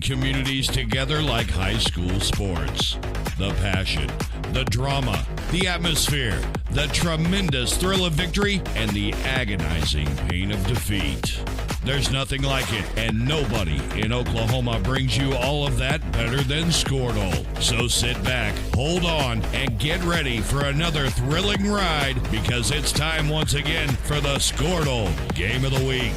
communities together like high school sports. The passion, the drama, the atmosphere, the tremendous thrill of victory, and the agonizing pain of defeat. There's nothing like it, and nobody in Oklahoma brings you all of that better than Squirtle. So sit back, hold on, and get ready for another thrilling ride, because it's time once again for the Squirtle Game of the Week.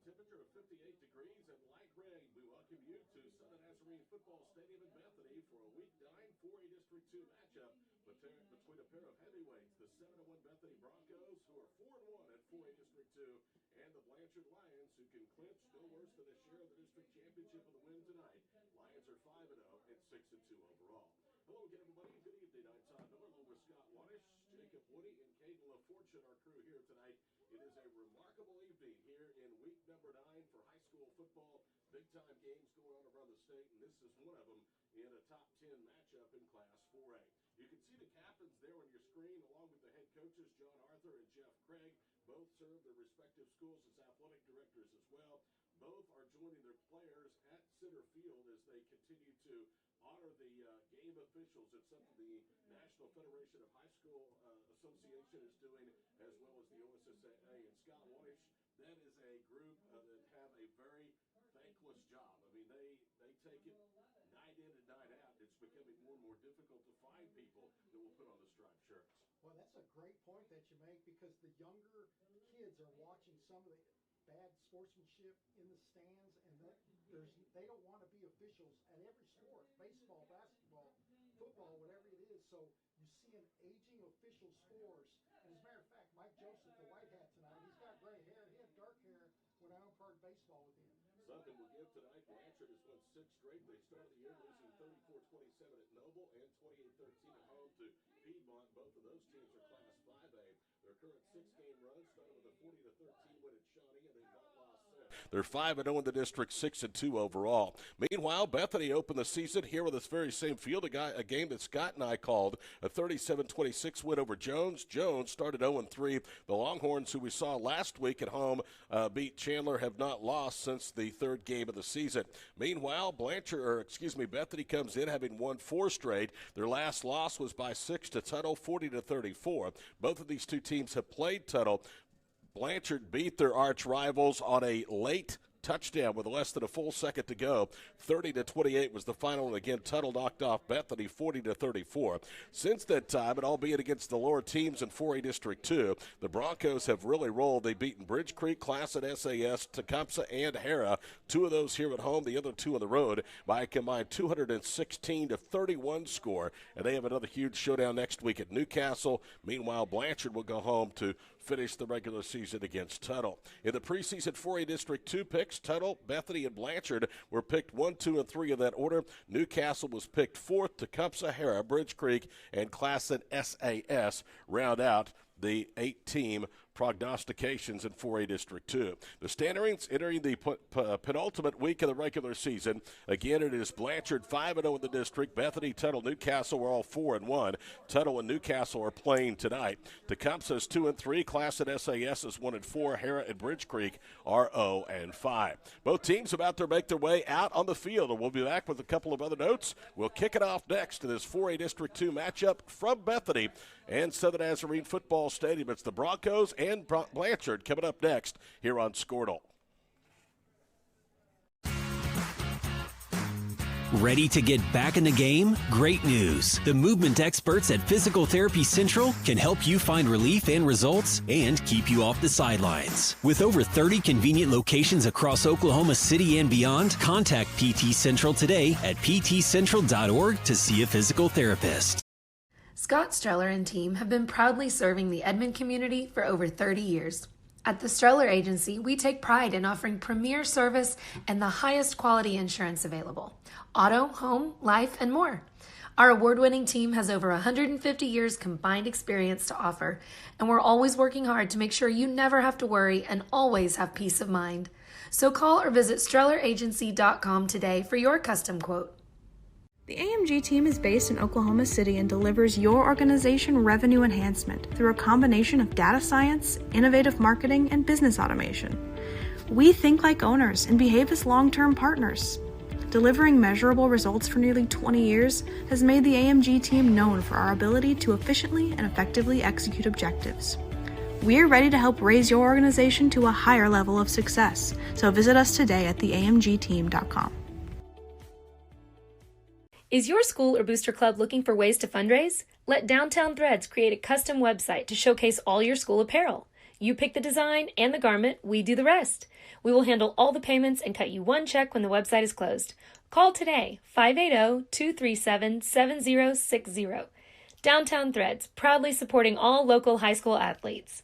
Temperature of 58 degrees and light rain. We welcome you to Southern Nazarene Football Stadium in Bethany for a Week 9 4A District 2 matchup between a pair of heavyweights, the 7-1 Bethany Broncos, who are 4-1 at 4A District 2, and the Blanchard Lions, who can clinch no worse than a share of the district championship with a win tonight. Lions are 5-0 and 6-2 overall. Hello again, everybody. Good evening. I'm Todd Miller, along with Scott Wanish, Jacob Woody, and Caden LaFortune, our crew here tonight. It is a remarkable evening here in week number 9 for high school football. Big-time games going on around the state, and this is one of them in a top 10 matchup in Class 4A. You can see the captains there on your screen, along with the head coaches, John Arthur and Jeff Craig. Both serve their respective schools as athletic directors as well. Both are joining their players at center field as they continue to honor the game officials. It's something the National Federation of High School Association is doing, as well as the OSSAA. And Scott Wanish, that is a group that have a very thankless job. I mean, they take it night in and night out. It's becoming more and more difficult to find people that will put on the striped shirts. Well, that's a great point that you make, because the younger kids are watching some of the bad sportsmanship in the stands, and they don't want to be officials at every sport, baseball, basketball, football, whatever it is. So you see an aging official's scores. And as a matter of fact, Mike Joseph, the white hat tonight, he's got gray hair. He had dark hair when I umpired baseball with him. Something we'll give tonight. Blanchard has won 6 straight. They started the year losing 34-27 at Noble and 28-13 at home to Piedmont. Both of those teams are Class 5A. Their current 6-game run started with a 40-13 win at Shawnee, and they've not lost since. They're 5-0 in the district, 6-2 overall. Meanwhile, Bethany opened the season here with this very same field, a game that Scott and I called a 37-26 win over Jones. Jones started 0-3. The Longhorns, who we saw last week at home, beat Chandler, have not lost since the third game of the season. Meanwhile, Bethany comes in having won 4 straight. Their last loss was by 6 to Tuttle, 40-34. Both of these two teams have played Tuttle. Blanchard beat their arch rivals on a late touchdown with less than a full second to go. 30-28 was the final, and again, Tuttle knocked off Bethany 40-34. Since that time, and albeit against the lower teams in 4A District 2, the Broncos have really rolled. They've beaten Bridge Creek, Classen SAS, Tecumseh, and Hara. 2 of those here at home, the other 2 on the road, by a combined 216-31 score. And they have another huge showdown next week at Newcastle. Meanwhile, Blanchard will go home to finish the regular season against Tuttle. In the preseason 4A District 2 picks, Tuttle, Bethany, and Blanchard were picked 1, 2, and 3 in that order. Newcastle was picked 4th. Tecumseh, Hara, Bridge Creek, and Classen SAS round out the 8-team prognostications in 4A District 2. The standings entering the penultimate week of the regular season. Again, it is Blanchard 5-0 in the district. Bethany, Tuttle, Newcastle are all 4-1. Tuttle and Newcastle are playing tonight. Tecumseh is 2-3. Classen SAS is 1-4. Hara and Bridge Creek are 0-5. Both teams about to make their way out on the field, and we'll be back with a couple of other notes. We'll kick it off next to this 4A District 2 matchup from Bethany and Southern Nazarene Football Stadium. It's the Broncos and Blanchard coming up next here on Squirtle. Ready to get back in the game? Great news! The movement experts at Physical Therapy Central can help you find relief and results and keep you off the sidelines. With over 30 convenient locations across Oklahoma City and beyond, contact PT Central today at ptcentral.org to see a physical therapist. Scott Streller and team have been proudly serving the Edmond community for over 30 years. At the Streller Agency, we take pride in offering premier service and the highest quality insurance available: auto, home, life, and more. Our award-winning team has over 150 years combined experience to offer, and we're always working hard to make sure you never have to worry and always have peace of mind. So call or visit StrellerAgency.com today for your custom quote. The AMG team is based in Oklahoma City and delivers your organization revenue enhancement through a combination of data science, innovative marketing, and business automation. We think like owners and behave as long-term partners. Delivering measurable results for nearly 20 years has made the AMG team known for our ability to efficiently and effectively execute objectives. We're ready to help raise your organization to a higher level of success, so visit us today at theamgteam.com. Is your school or booster club looking for ways to fundraise? Let Downtown Threads create a custom website to showcase all your school apparel. You pick the design and the garment, we do the rest. We will handle all the payments and cut you one check when the website is closed. Call today, 580-237-7060. Downtown Threads, proudly supporting all local high school athletes.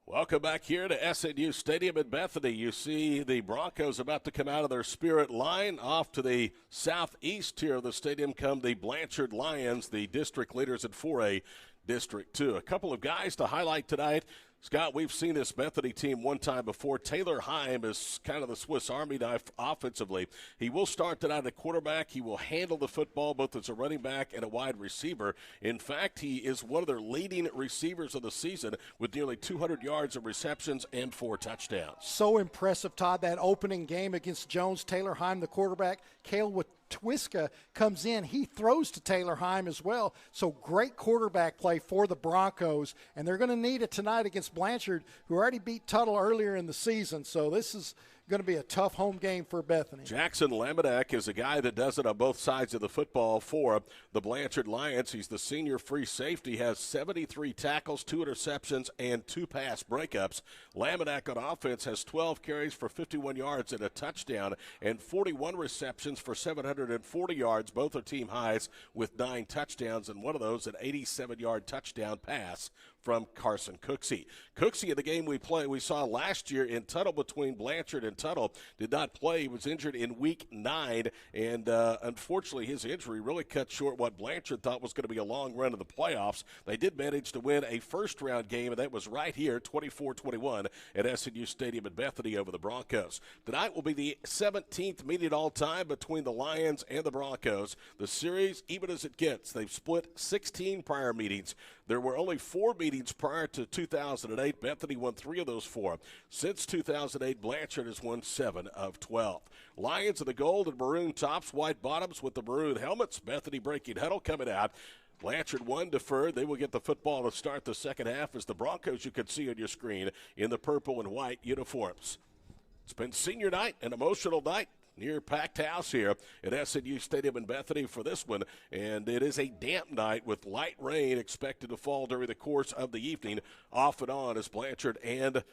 Welcome back here to SNU Stadium in Bethany. You see the Broncos about to come out of their Spirit line. Off to the southeast here of the stadium come the Blanchard Lions, the district leaders at 4A District 2. A couple of guys to highlight tonight. Scott, we've seen this Bethany team one time before. Taylor Heim is kind of the Swiss Army knife offensively. He will start tonight at quarterback. He will handle the football both as a running back and a wide receiver. In fact, he is one of their leading receivers of the season with nearly 200 yards of receptions and 4 touchdowns. So impressive, Todd, that opening game against Jones. Taylor Heim, the quarterback. Cale Twiska comes in. He throws to Taylor Heim as well. So great quarterback play for the Broncos, and they're going to need it tonight against Blanchard, who already beat Tuttle earlier in the season. So this is going to be a tough home game for Bethany. Jackson Lamadek is a guy that does it on both sides of the football for the Blanchard Lions. He's the senior free safety, has 73 tackles, 2 interceptions, and 2 pass breakups. Lamadek on offense has 12 carries for 51 yards and a touchdown, and 41 receptions for 740 yards. Both are team highs with 9 touchdowns, and one of those an 87-yard touchdown pass from Carson Cooksey. Cooksey in the game we saw last year in Tuttle between Blanchard and Tuttle did not play. He was injured in week 9, and unfortunately his injury really cut short what Blanchard thought was going to be a long run of the playoffs. They did manage to win a first-round game, and that was right here, 24-21 at SNU Stadium in Bethany over the Broncos. Tonight will be the 17th meeting all-time between the Lions and the Broncos. The series, even as it gets, they've split 16 prior meetings. There were only 4 meetings prior to 2008. Bethany won 3 of those 4. Since 2008, Blanchard has won 7 of 12. Lions in the gold and maroon tops, white bottoms with the maroon helmets. Bethany breaking huddle coming out. Blanchard 1 deferred. They will get the football to start the second half as the Broncos, you can see on your screen, in the purple and white uniforms. It's been senior night, an emotional night. Near packed house here at SNU Stadium in Bethany for this one, and it is a damp night with light rain expected to fall during the course of the evening, off and on, as Blanchard and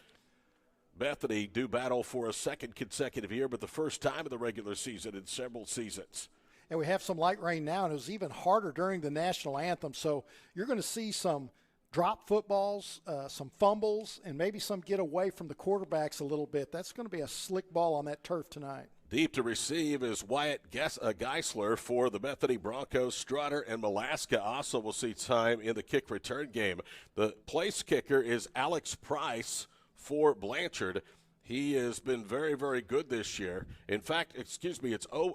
Bethany do battle for a second consecutive year, but the first time in the regular season in several seasons. And we have some light rain now, and it was even harder during the national anthem, so you're going to see some drop footballs, some fumbles, and maybe some get away from the quarterbacks a little bit. That's going to be a slick ball on that turf tonight. Deep to receive is Wyatt Geisler for the Bethany Broncos. Strutter and Malaska also will see time in the kick return game. The place kicker is Alex Price for Blanchard. He has been very, very good this year. In fact, it's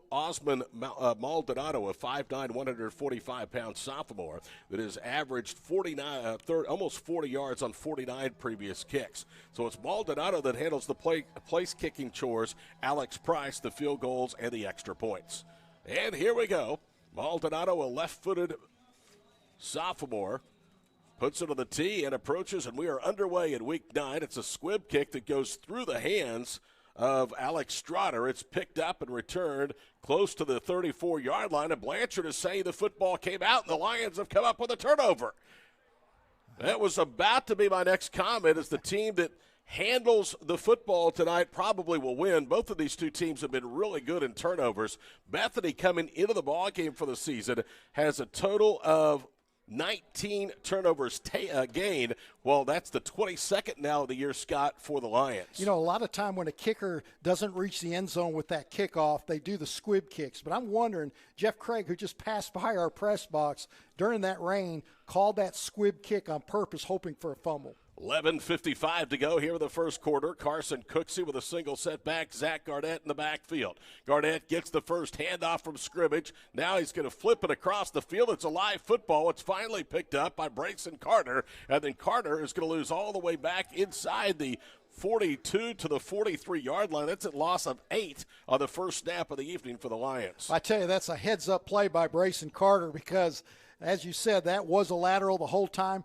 Osman Maldonado, a 5'9", 145-pound sophomore that has averaged almost 40 yards on 49 previous kicks. So it's Maldonado that handles the place kicking chores, Alex Price, the field goals, and the extra points. And here we go. Maldonado, a left-footed sophomore, puts it on the tee and approaches, and we are underway in week 9. It's a squib kick that goes through the hands of Alex Strutter. It's picked up and returned close to the 34-yard line, and Blanchard is saying the football came out and the Lions have come up with a turnover. That was about to be my next comment, as the team that handles the football tonight probably will win. Both of these two teams have been really good in turnovers. Bethany, coming into the ballgame for the season, has a total of 19 turnovers gained. Well, that's the 22nd now of the year, Scott, for the Lions. You know, a lot of time when a kicker doesn't reach the end zone with that kickoff, they do the squib kicks. But I'm wondering, Jeff Craig, who just passed by our press box during that rain, called that squib kick on purpose, hoping for a fumble. 11:55 to go here in the first quarter. Carson Cooksey with a single setback. Zach Garnett in the backfield. Garnett gets the first handoff from scrimmage. Now he's going to flip it across the field. It's a live football. It's finally picked up by Brayson Carter. And then Carter is going to lose all the way back inside the 42 to the 43-yard line. That's a loss of 8 on the first snap of the evening for the Lions. I tell you, that's a heads-up play by Brayson Carter because, as you said, that was a lateral the whole time.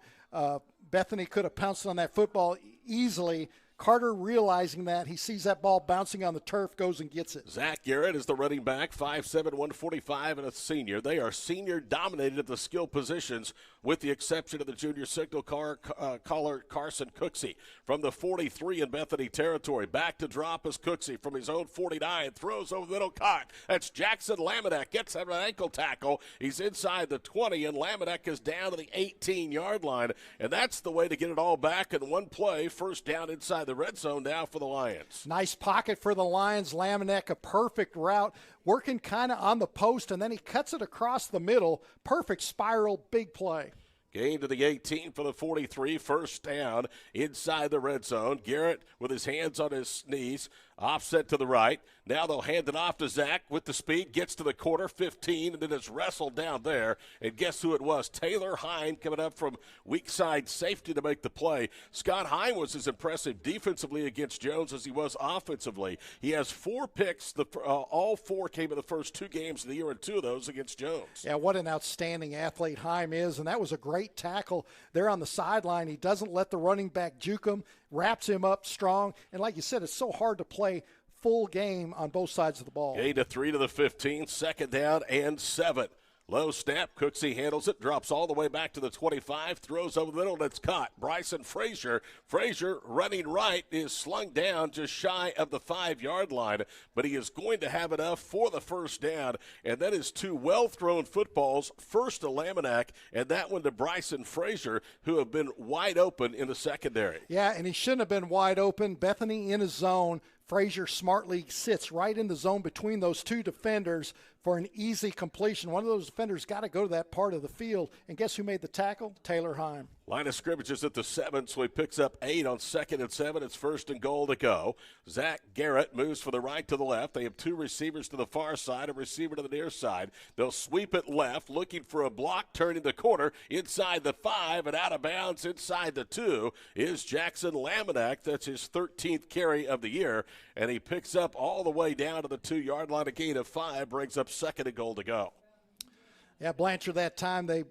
Bethany could have pounced on that football easily. Carter realizing that, he sees that ball bouncing on the turf, goes and gets it. Zach Garrett is the running back, 5'7", 145, and a senior. They are senior-dominated at the skill positions, with the exception of the junior signal caller Carson Cooksey. From the 43 in Bethany territory, back to drop is Cooksey from his own 49, throws over the middle, caught. That's Jackson Laminack, gets an ankle tackle. He's inside the 20, and Laminack is down to the 18-yard line, and that's the way to get it all back in one play. First down inside the red zone now for the Lions. Nice pocket for the Lions. Laminack, a perfect route, working kind of on the post, and then he cuts it across the middle. Perfect spiral, big play. Gain to the 18 for the 43, first down inside the red zone. Garrett with his hands on his knees, offset to the right. Now they'll hand it off to Zach with the speed, gets to the quarter, 15, and then it's wrestled down there. And guess who it was? Taylor Hine coming up from weak side safety to make the play. Scott Hine was as impressive defensively against Jones as he was offensively. He has 4 picks. All 4 came in the first 2 games of the year, and 2 of those against Jones. Yeah, what an outstanding athlete Hine is, and that was a great tackle there on the sideline. He doesn't let the running back juke him, wraps him up strong, and like you said, it's so hard to play full game on both sides of the ball. Gain to 3 to the 15, second down and 7. Low snap, Cooksey handles it, drops all the way back to the 25, throws over the middle, and it's caught. Bryson Frazier running right is slung down just shy of the 5-yard line, but he is going to have enough for the first down, and that is 2 well-thrown footballs, first to Laminack, and that one to Bryson Frazier, who have been wide open in the secondary. Yeah, and he shouldn't have been wide open. Bethany in his zone. Frazier smartly sits right in the zone between those 2 defenders for an easy completion. One of those defenders got to go to that part of the field. And guess who made the tackle? Taylor Hine. Line of scrimmage is at the 7, so he picks up 8 on 2nd and 7. It's 1st and goal to go. Zach Garrett moves from the right to the left. They have 2 receivers to the far side, a receiver to the near side. They'll sweep it left, looking for a block, turning the corner inside the 5, and out of bounds inside the 2 is Jackson Laminack. That's his 13th carry of the year, and he picks up all the way down to the 2-yard line. A gain of 5 brings up 2nd and goal to go. Yeah, Blanchard that time, they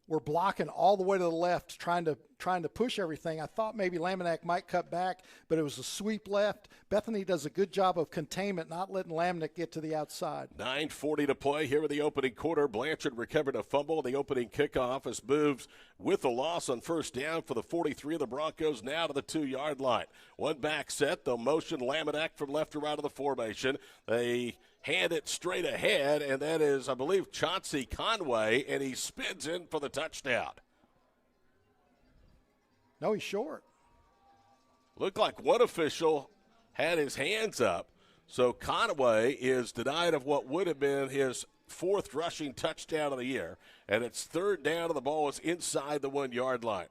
were blocking all the way to the left, trying to push everything. I thought maybe Laminack might cut back, but it was a sweep left. Bethany does a good job of containment, not letting Laminack get to the outside. 9:40 to play here in the opening quarter. Blanchard recovered a fumble. The opening kickoff is moves with a loss on first down for the 43 of the Broncos, now to the 2-yard line. One back set. They'll motion Laminack from left to right of the formation. They hand it straight ahead, and that is, I believe, Chauncey Conway, and he spins in for the touchdown. No, he's short. Looked like one official had his hands up, so Conway is denied of what would have been his 4th rushing touchdown of the year, and it's 3rd down, and the ball is inside the 1-yard line.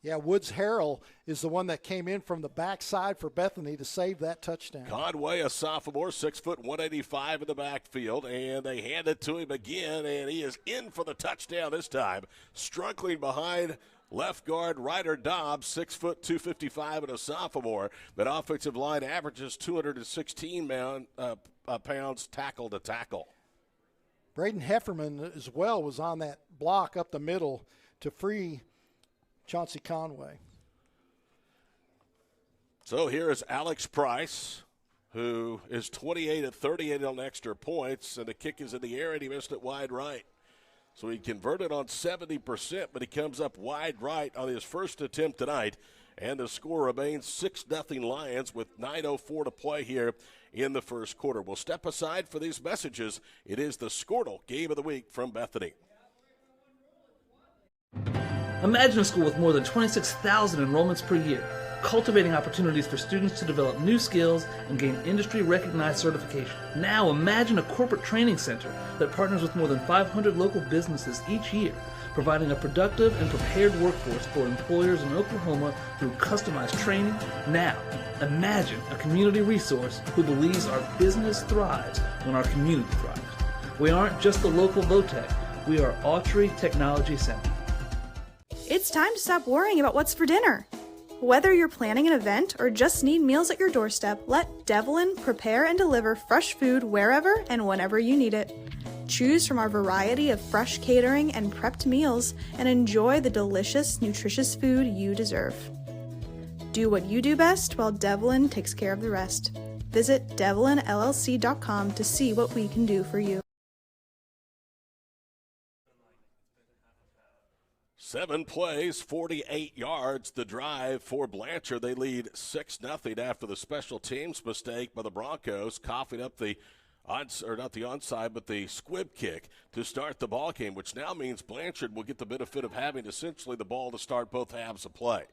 Yeah, Woods Harrell is the one that came in from the backside for Bethany to save that touchdown. Conway, a sophomore, 6 foot 185 in the backfield, and they hand it to him again, and he is in for the touchdown this time. Struggling behind left guard Ryder Dobbs, 6 foot 255 and a sophomore. That offensive line averages 216 pounds tackle to tackle. Braden Hefferman as well was on that block up the middle to free Chauncey Conway. So here is Alex Price, who is 28 of 38 on extra points, and the kick is in the air, and he missed it wide right. So he converted on 70%, but he comes up wide right on his first attempt tonight, and the score remains 6-0 Lions with 9:04 to play here in the first quarter. We'll step aside for these messages. It is the Squirtle Game of the Week from Bethany. Imagine a school with more than 26,000 enrollments per year. cultivating opportunities for students to develop new skills and gain industry-recognized certification. Now imagine a corporate training center that partners with more than 500 local businesses each year, providing a productive and prepared workforce for employers in Oklahoma through customized training. Now, imagine a community resource who believes our business thrives when our community thrives. We aren't just the local VOTEC, we are Autry Technology Center. It's time to stop worrying about what's for dinner. Whether you're planning an event or just need meals at your doorstep, let Devlin prepare and deliver fresh food wherever and whenever you need it. Choose from our variety of fresh catering and prepped meals and enjoy the delicious, nutritious food you deserve. Do what you do best while Devlin takes care of the rest. Visit devlinllc.com to see what we can do for you. 7 plays, 48 yards, the drive for Blanchard. They lead 6-0 after the special teams mistake by the Broncos, coughing up the not the onside, but the squib kick to start the ball game, which now means Blanchard will get the benefit of having essentially the ball to start both halves of play.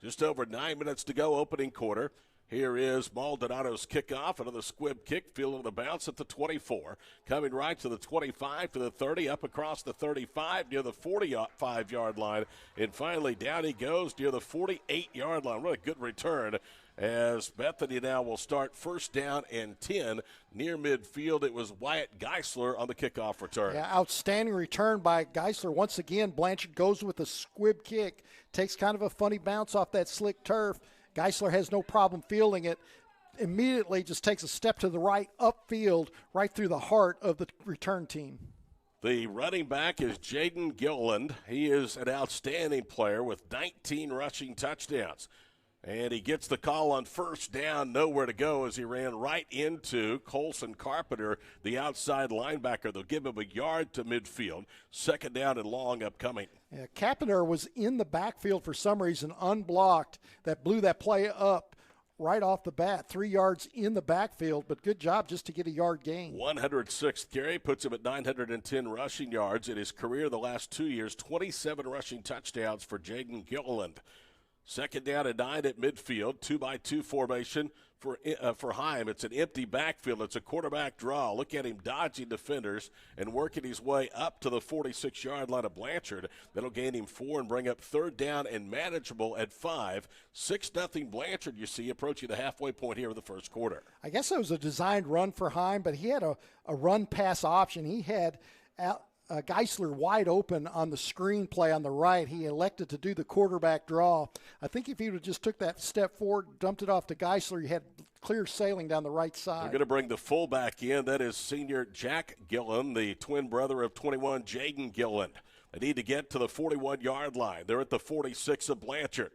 Just over 9 minutes to go, opening quarter. Here is Maldonado's kickoff, another squib kick, feeling the bounce at the 24. Coming right to the 25, to the 30, up across the 35, near the 45-yard line. And finally, down he goes near the 48-yard line. What a good return, as Bethany now will start first down and 10 near midfield. It was Wyatt Geisler on the kickoff return. Yeah, outstanding return by Geisler. Once again, Blanchard goes with a squib kick, takes kind of a funny bounce off that slick turf. Geisler has no problem fielding it. Immediately just takes a step to the right, upfield, right through the heart of the return team. The running back is Jaden Gilliland. He is an outstanding player with 19 rushing touchdowns. And he gets the call on first down, nowhere to go, as he ran right into Colson Carpenter, the outside linebacker. They'll give him a yard to midfield. Second down and long upcoming. Yeah, Carpenter was in the backfield for some reason, unblocked. That blew that play up right off the bat. 3 yards in the backfield, but good job just to get a yard gain. 106th carry puts him at 910 rushing yards. In his career the last 2 years, 27 rushing touchdowns for Jaden Gilliland. Second down and 9 at midfield, 2-by-2 formation for Heim. It's an empty backfield. It's a quarterback draw. Look at him dodging defenders and working his way up to the 46-yard line of Blanchard. That'll gain him 4 and bring up third down and manageable at 5. 6-0 Blanchard, you see, approaching the halfway point here of the first quarter. I guess it was a designed run for Heim, but he had a run-pass option. He had Geisler wide open on the screen play on the right. He elected to do the quarterback draw. I think if he would have just took that step forward, dumped it off to Geisler, he had clear sailing down the right side. They're going to bring the fullback in. That is senior Jack Gillen, the twin brother of 21, Jaden Gillen. They need to get to the 41-yard line. They're at the 46 of Blanchard.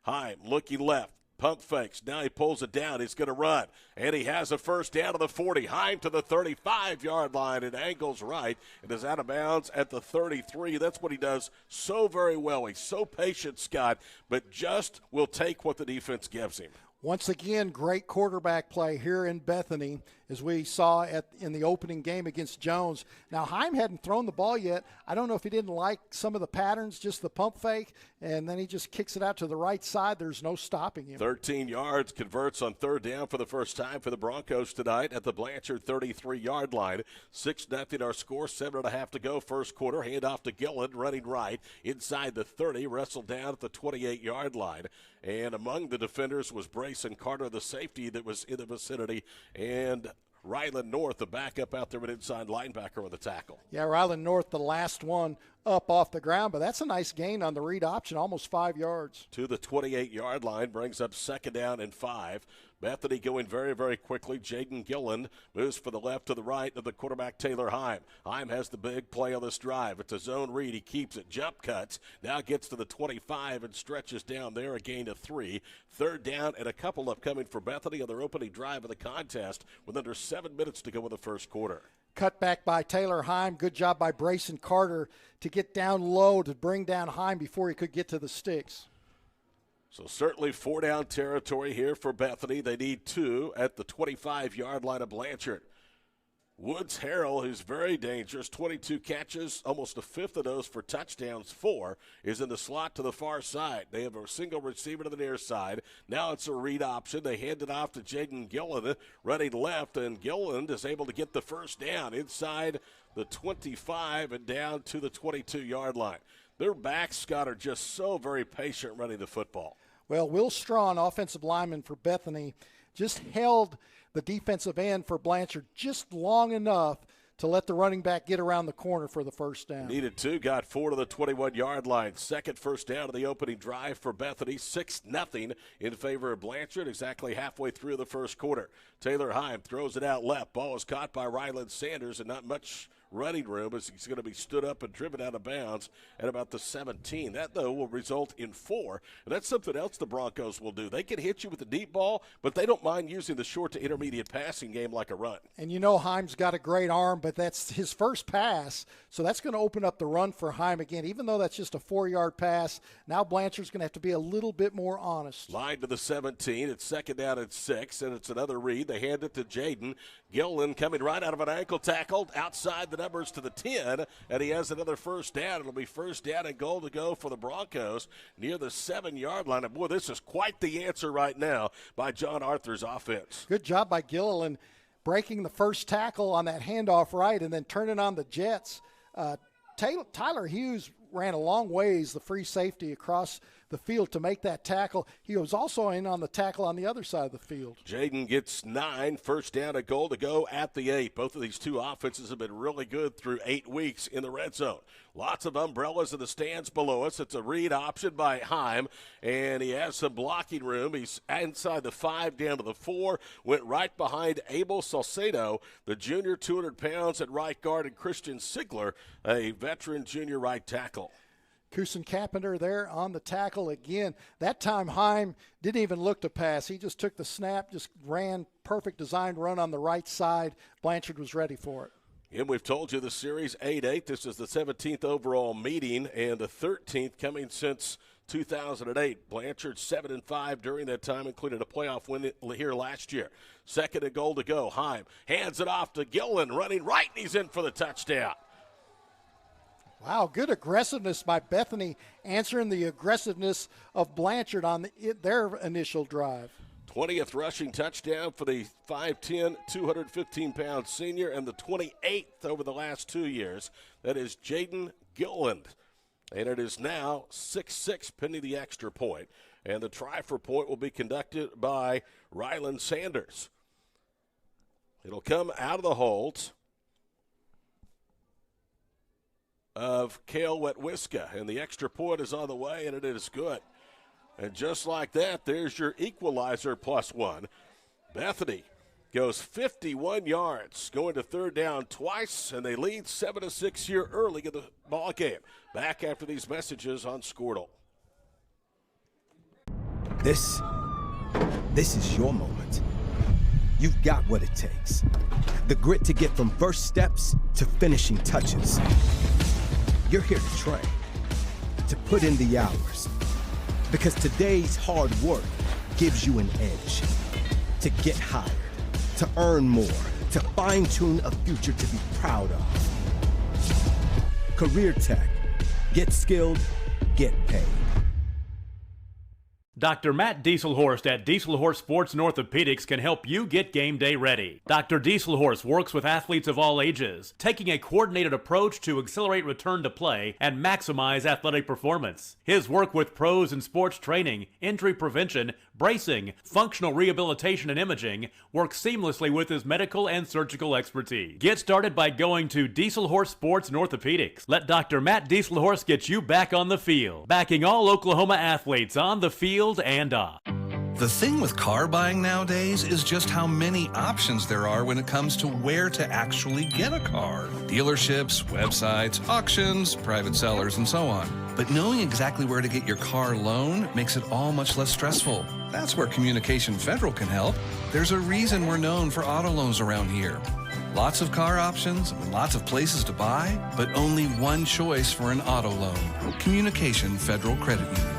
Heim looking left. Pump fakes. Now he pulls it down. He's going to run. And he has a first down to the 40. Heim to the 35-yard line. It angles right. It is out of bounds at the 33. That's what he does so very well. He's so patient, Scott, but just will take what the defense gives him. Once again, great quarterback play here in Bethany, as we saw in the opening game against Jones. Now, Heim hadn't thrown the ball yet. I don't know if he didn't like some of the patterns, just the pump fake, and then he just kicks it out to the right side. There's no stopping him. 13 yards, converts on third down for the first time for the Broncos tonight at the Blanchard 33-yard line. 6-0 our score, 7.5 to go first quarter. Hand off to Gillen, running right inside the 30, wrestled down at the 28-yard line. And among the defenders was Brayson Carter, the safety that was in the vicinity, and Ryland North, the backup out there, an inside linebacker with a tackle. Yeah, Ryland North, the last one up off the ground, but that's a nice gain on the read option, almost 5 yards. To the 28-yard line, brings up second down and 5. Bethany going very, very quickly. Jaden Gillen moves from the left to the right of the quarterback, Taylor Heim. Heim has the big play on this drive. It's a zone read. He keeps it. Jump cuts. Now gets to the 25 and stretches down there, a gain of 3. Third down and a couple upcoming for Bethany on their opening drive of the contest with under 7 minutes to go in the first quarter. Cut back by Taylor Heim. Good job by Brayson Carter to get down low to bring down Heim before he could get to the sticks. So certainly 4-down territory here for Bethany. They need 2 at the 25-yard line of Blanchard. Woods Harrell, who's very dangerous, 22 catches, almost a fifth of those for touchdowns. 4 is in the slot to the far side. They have a single receiver to the near side. Now it's a read option. They hand it off to Jaden Gilliland, running left, and Gilliland is able to get the first down inside the 25 and down to the 22-yard line. Their backs, Scott, are just so very patient running the football. Well, Will Strawn, offensive lineman for Bethany, just held the defensive end for Blanchard just long enough to let the running back get around the corner for the first down. Needed 2, got 4 to the 21-yard line. Second first down of the opening drive for Bethany, 6-0 in favor of Blanchard, exactly halfway through the first quarter. Taylor Heim throws it out left. Ball is caught by Ryland Sanders, and not much running room as he's going to be stood up and driven out of bounds at about the 17. That, though, will result in 4. And that's something else the Broncos will do. They can hit you with the deep ball, but they don't mind using the short to intermediate passing game like a run. And you know Heim's got a great arm, but that's his first pass, so that's going to open up the run for Heim again. Even though that's just a 4-yard pass, now Blanchard's going to have to be a little bit more honest. Line to the 17. It's second down at 6, and it's another read. They hand it to Jaden Gilliland, coming right out of an ankle tackle outside the numbers to the 10, and he has another first down. It'll be first down and goal to go for the Broncos near the 7-yard line. And boy, this is quite the answer right now by John Arthur's offense. Good job by Gilliland breaking the first tackle on that handoff right and then turning on the jets. Tyler Hughes ran a long ways, the free safety across the field to make that tackle. He was also in on the tackle on the other side of the field. Jaden gets 9, first down and goal to go at the 8. Both of these two offenses have been really good through 8 weeks in the red zone. Lots of umbrellas in the stands below us. It's a read option by Heim, and he has some blocking room. He's inside the 5, down to the 4, went right behind Abel Salcedo, the junior, 200 pounds at right guard, and Christian Sigler, a veteran junior right tackle. Kusen Carpenter there on the tackle again. That time Heim didn't even look to pass. He just took the snap, just ran, perfect designed run on the right side. Blanchard was ready for it. And we've told you the series 8-8. This is the 17th overall meeting and the 13th coming since 2008. Blanchard 7-5 during that time, including a playoff win here last year. Second and goal to go. Heim hands it off to Gillen, running right, and he's in for the touchdown. Wow, good aggressiveness by Bethany, answering the aggressiveness of Blanchard on their initial drive. 20th rushing touchdown for the 5'10", 215-pound senior, and the 28th over the last 2 years. That is Jaden Gilliland. And it is now 6-6 pending the extra point. And the try for point will be conducted by Ryland Sanders. It'll come out of the holds of Cale Wetwiska, and the extra point is on the way, and it is good. And just like that, there's your equalizer +1. Bethany goes 51 yards, going to third down twice, and they lead 7-6 here early in the ball game. Back after these messages on Squirtle. This is your moment. You've got what it takes. The grit to get from first steps to finishing touches. You're here to train, to put in the hours, because today's hard work gives you an edge. To get hired, to earn more, to fine-tune a future to be proud of. Career Tech. Get skilled, get paid. Dr. Matt Dieselhorst at Dieselhorst Sports and Orthopedics can help you get game day ready. Dr. Dieselhorst works with athletes of all ages, taking a coordinated approach to accelerate return to play and maximize athletic performance. His work with pros in sports training, injury prevention, bracing, functional rehabilitation, and imaging works seamlessly with his medical and surgical expertise. Get started by going to Dieselhorst Sports and Orthopedics. Let Dr. Matt Dieselhorst get you back on the field, backing all Oklahoma athletes on the field and off. The thing with car buying nowadays is just how many options there are when it comes to where to actually get a car. Dealerships, websites, auctions, private sellers, and so on. But knowing exactly where to get your car loan makes it all much less stressful. That's where Communication Federal can help. There's a reason we're known for auto loans around here. Lots of car options, lots of places to buy, but only one choice for an auto loan. Communication Federal Credit Union.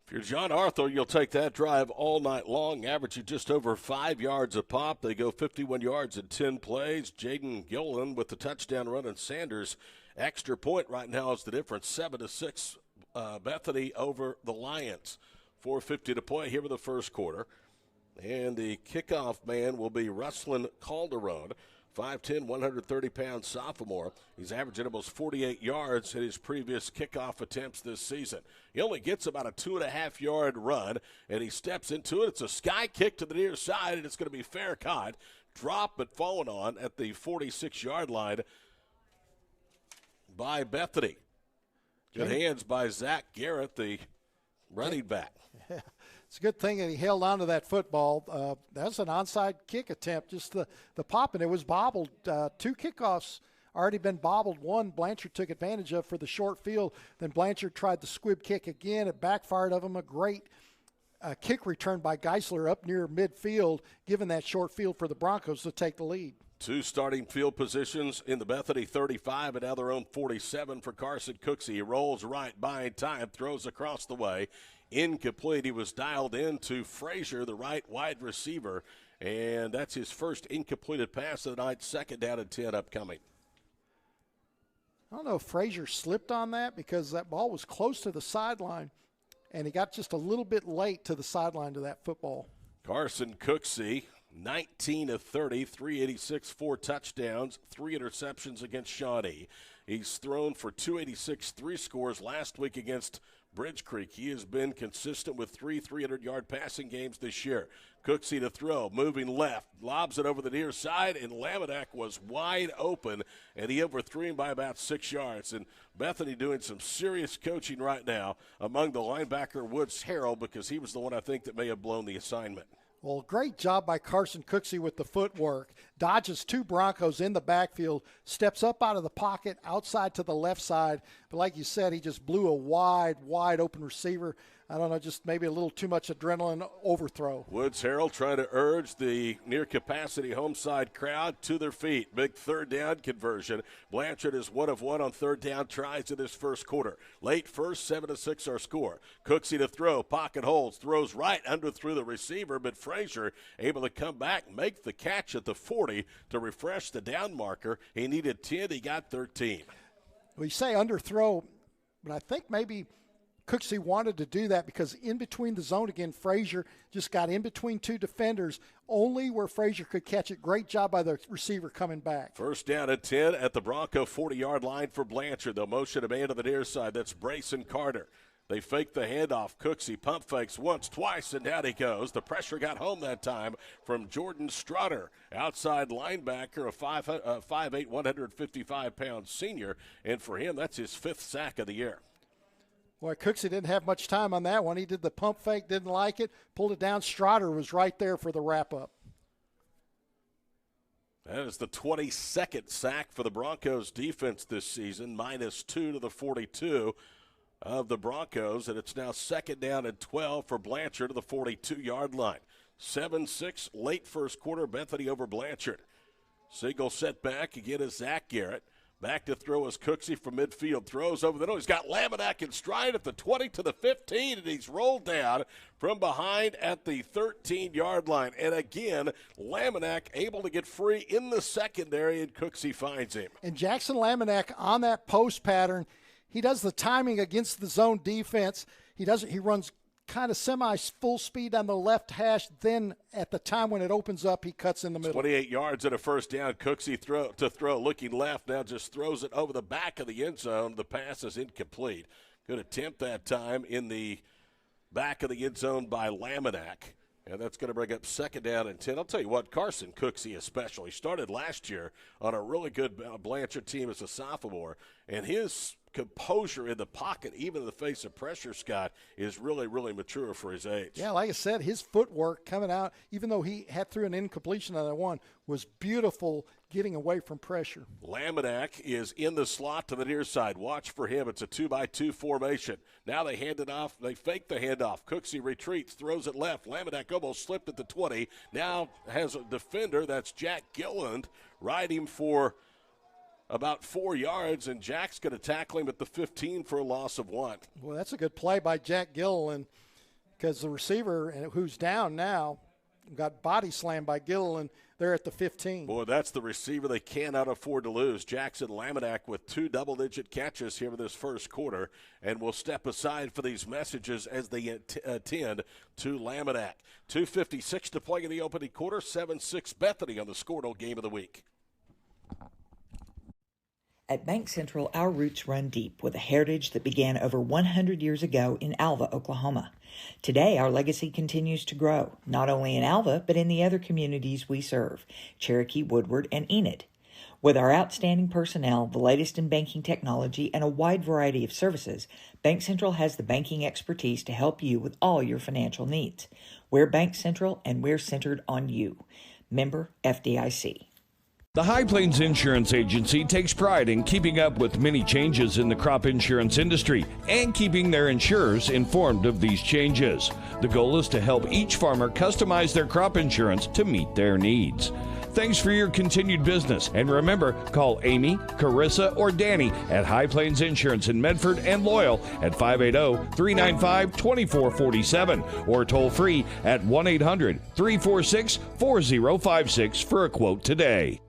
If you're John Arthur, you'll take that drive all night long, averaging just over 5 yards a pop. They go 51 yards in 10 plays. Jaden Gilliland with the touchdown run, and Sanders extra point right now is the difference, 7-6. Bethany over the Lions. 4:50 to play here in the first quarter. And the kickoff man will be Ruslan Calderon, 5'10", 130-pound sophomore. He's averaging almost 48 yards in his previous kickoff attempts this season. He only gets about a 2.5-yard run, and he steps into it. It's a sky kick to the near side, and it's going to be fair caught. Drop, but fallen on at the 46-yard line by Bethany. Good hands by Zach Garrett, the running back. Yeah. It's a good thing that he held on to that football. That's an onside kick attempt, just the pop, and it was bobbled. 2 kickoffs already been bobbled. One Blanchard took advantage of for the short field. Then Blanchard tried the squib kick again. It backfired of him. A great kick return by Geisler up near midfield, giving that short field for the Broncos to take the lead. 2 starting field positions in the Bethany 35 and now their own 47 for Carson Cooksey. He rolls right, buying time, throws across the way. Incomplete. He was dialed into Frazier, the right wide receiver, and that's his first incompleted pass of the night. 2nd down and 10 upcoming. I don't know if Frazier slipped on that because that ball was close to the sideline, and he got just a little bit late to the sideline to that football. Carson Cooksey, 19 of 30, 386, 4 touchdowns, 3 interceptions against Shawnee. He's thrown for 286, 3 scores last week against Bridge Creek. He has been consistent with 3 300-yard passing games this year. Cooksey to throw, moving left, lobs it over the near side, and Laminack was wide open, and he overthrew him by about 6 yards. And Bethany doing some serious coaching right now among the linebacker Woods Harrell, because he was the one I think that may have blown the assignment. Well, great job by Carson Cooksey with the footwork. Dodges 2 Broncos in the backfield, steps up out of the pocket, outside to the left side. But like you said, he just blew a wide open receiver. I don't know, just maybe a little too much adrenaline overthrow. Woods Harrell trying to urge the near-capacity home side crowd to their feet. Big 3rd down conversion. Blanchard is 1 of 1 on 3rd down tries in this first quarter. Late first, 7-6 our score. Cooksey to throw, pocket holds, throws right under through the receiver, but Frazier able to come back, make the catch at the 40 to refresh the down marker. He needed 10, he got 13. We say underthrow, but I think maybe Cooksey wanted to do that because in between the zone again, Frazier just got in between 2 defenders, only where Frazier could catch it. Great job by the receiver coming back. 1st down and 10 at the Bronco 40-yard line for Blanchard. They'll motion a man to the near side. That's Brayson Carter. They fake the handoff. Cooksey pump fakes once, twice, and down he goes. The pressure got home that time from Jordan Strutter, outside linebacker, a 5'8", 155-pound senior. And for him, that's his 5th sack of the year. Boy, Cooksey didn't have much time on that one. He did the pump fake, didn't like it, pulled it down. Strutter was right there for the wrap-up. That is the 22nd sack for the Broncos defense this season, -2 to the 42 of the Broncos, and it's now 2nd down and 12 for Blanchard to the 42-yard line. 7-6 late first quarter, Bethany over Blanchard. Single set back again is Zach Garrett. Back to throw is Cooksey from midfield. Throws over the nose. He's got Laminack in stride at the 20 to the 15, and he's rolled down from behind at the 13-yard line. And again, Laminack able to get free in the secondary, and Cooksey finds him. And Jackson Laminack on that post pattern, he does the timing against the zone defense. He runs kind of semi-full speed on the left hash. Then at the time when it opens up, he cuts in the middle. 28 yards and a 1st down. Cooksey to throw, looking left, now just throws it over the back of the end zone. The pass is incomplete. Good attempt that time in the back of the end zone by Laminack. And that's going to bring up 2nd down and 10. I'll tell you what, Carson Cooksey especially started last year on a really good Blanchard team as a sophomore, and his composure in the pocket, even in the face of pressure, Scott, is really, really mature for his age. Yeah, like I said, his footwork coming out, even though he had through an incompletion on that one, was beautiful getting away from pressure. Laminack is in the slot to the near side. Watch for him. It's a 2-by-2 formation. Now they hand it off. They fake the handoff. Cooksey retreats, throws it left. Laminack almost slipped at the 20. Now has a defender. That's Jack Gilliland. Ride him for about 4 yards, and Jack's going to tackle him at the 15 for a loss of 1. Well, that's a good play by Jack Gilliland. because the receiver, who's down now, got body slammed by Gilliland. They're at the 15. Boy, that's the receiver they cannot afford to lose. Jackson Laminack with 2 double-digit catches here in this first quarter, and we'll step aside for these messages as they attend to Laminack. 2:56 to play in the opening quarter, 7-6 Bethany on the Scornell Game of the Week. At Bank Central, our roots run deep with a heritage that began over 100 years ago in Alva, Oklahoma. Today, our legacy continues to grow, not only in Alva, but in the other communities we serve, Cherokee, Woodward, and Enid. With our outstanding personnel, the latest in banking technology, and a wide variety of services, Bank Central has the banking expertise to help you with all your financial needs. We're Bank Central, and we're centered on you. Member FDIC. The High Plains Insurance Agency takes pride in keeping up with many changes in the crop insurance industry and keeping their insurers informed of these changes. The goal is to help each farmer customize their crop insurance to meet their needs. Thanks for your continued business, and remember, call Amy, Carissa, or Danny at High Plains Insurance in Medford and Loyal at 580-395-2447 or toll free at 1-800-346-4056 for a quote today.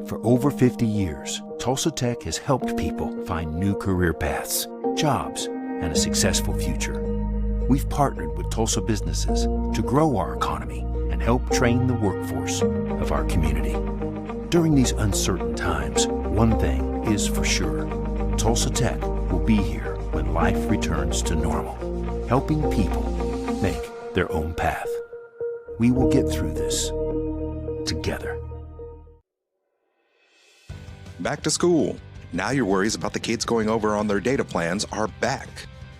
For over 50 years, Tulsa Tech has helped people find new career paths, jobs, and a successful future. We've partnered with Tulsa businesses to grow our economy and help train the workforce of our community. During these uncertain times, one thing is for sure. Tulsa Tech will be here when life returns to normal, helping people make their own path. We will get through this together. Back to school. Now your worries about the kids going over on their data plans are back.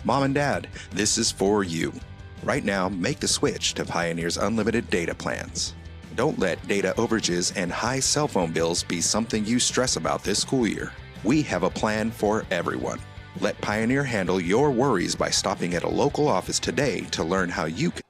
Mom and Dad, this is for you. Right now, make the switch to Pioneer's unlimited data plans. Don't let data overages and high cell phone bills be something you stress about this school year. We have a plan for everyone. Let Pioneer handle your worries by stopping at a local office today to learn how you can.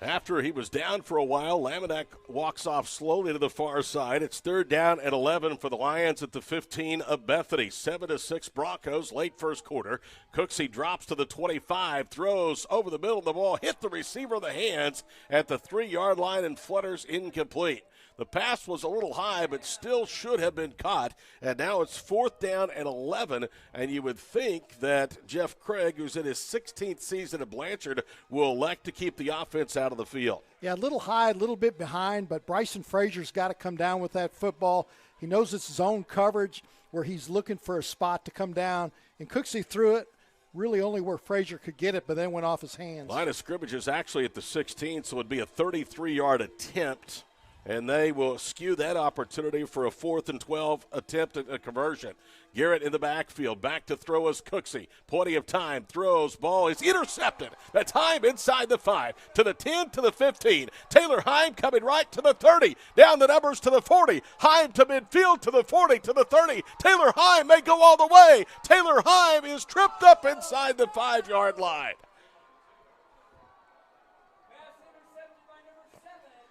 After he was down for a while, Laminack walks off slowly to the far side. It's 3rd down and 11 for the Lions at the 15 of Bethany. 7-6 Broncos, late first quarter. Cooksey drops to the 25, throws over the middle of the ball, hit the receiver in the hands at the 3-yard line and flutters incomplete. The pass was a little high, but still should have been caught. And now it's 4th down and 11. And you would think that Jeff Craig, who's in his 16th season at Blanchard, will elect to keep the offense out of the field. Yeah, a little high, a little bit behind, but Bryson Frazier's got to come down with that football. He knows it's zone coverage where he's looking for a spot to come down. And Cooksey threw it really only where Frazier could get it, but then went off his hands. Line of scrimmage is actually at the 16, so it would be a 33-yard attempt. And they will skew that opportunity for a 4th and 12 attempt at a conversion. Garrett in the backfield, back to throw as Cooksey. Plenty of time, throws, ball is intercepted. That's Heim inside the 5, to the 10, to the 15. Taylor Heim coming right to the 30, down the numbers to the 40. Heim to midfield, to the 40, to the 30. Taylor Heim may go all the way. Taylor Heim is tripped up inside the 5-yard line.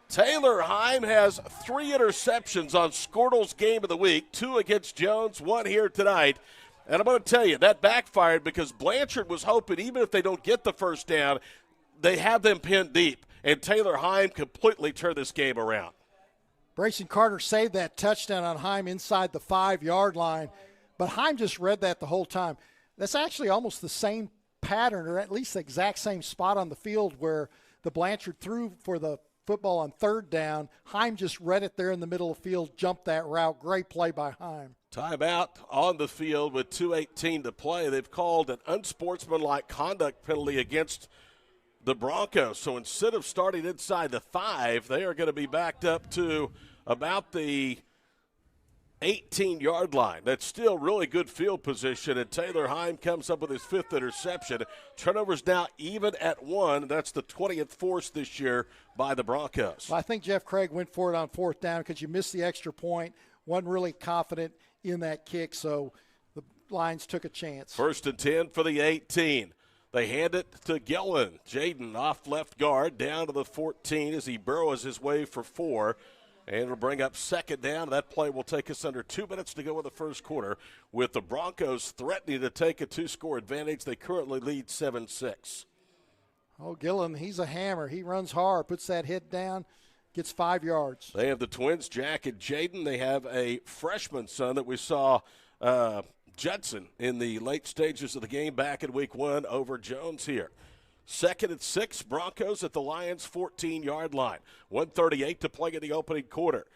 Taylor Heim has 3 interceptions on Scornell's Game of the Week, 2 against Jones, 1 here tonight. And I'm going to tell you, that backfired because Blanchard was hoping even if they don't get the first down, they have them pinned deep. And Taylor Heim completely turned this game around. Brayson Carter saved that touchdown on Heim inside the 5-yard line, but Heim just read that the whole time. That's actually almost the same pattern, or at least the exact same spot on the field where the Blanchard threw for the football on 3rd down. Heim just read it there in the middle of the field, jumped that route. Great play by Heim. Timeout on the field with 2:18 to play. They've called an unsportsmanlike conduct penalty against the Broncos. So instead of starting inside the 5, they are going to be backed up to about the 18-yard line. That's still really good field position, and Taylor Heim comes up with his 5th interception. Turnovers now even at 1. That's the 20th force this year by the Broncos. Well, I think Jeff Craig went for it on 4th down because you missed the extra point. Wasn't really confident in that kick, so the Lions took a chance. 1st and 10 for the 18. They hand it to Gillen. Jaden off left guard down to the 14 as he burrows his way for 4. And it'll bring up second down. That play will take us under 2 minutes to go in the first quarter, with the Broncos threatening to take a 2-score advantage. They currently lead 7-6. Oh, Gillen, he's a hammer. He runs hard, puts that hit down, gets 5 yards. They have the twins, Jack and Jaden. They have a freshman son that we saw, Judson, in the late stages of the game back in week 1 over Jones here. 2nd and 6, Broncos at the Lions' 14-yard line. 1:38 to play in the opening quarter.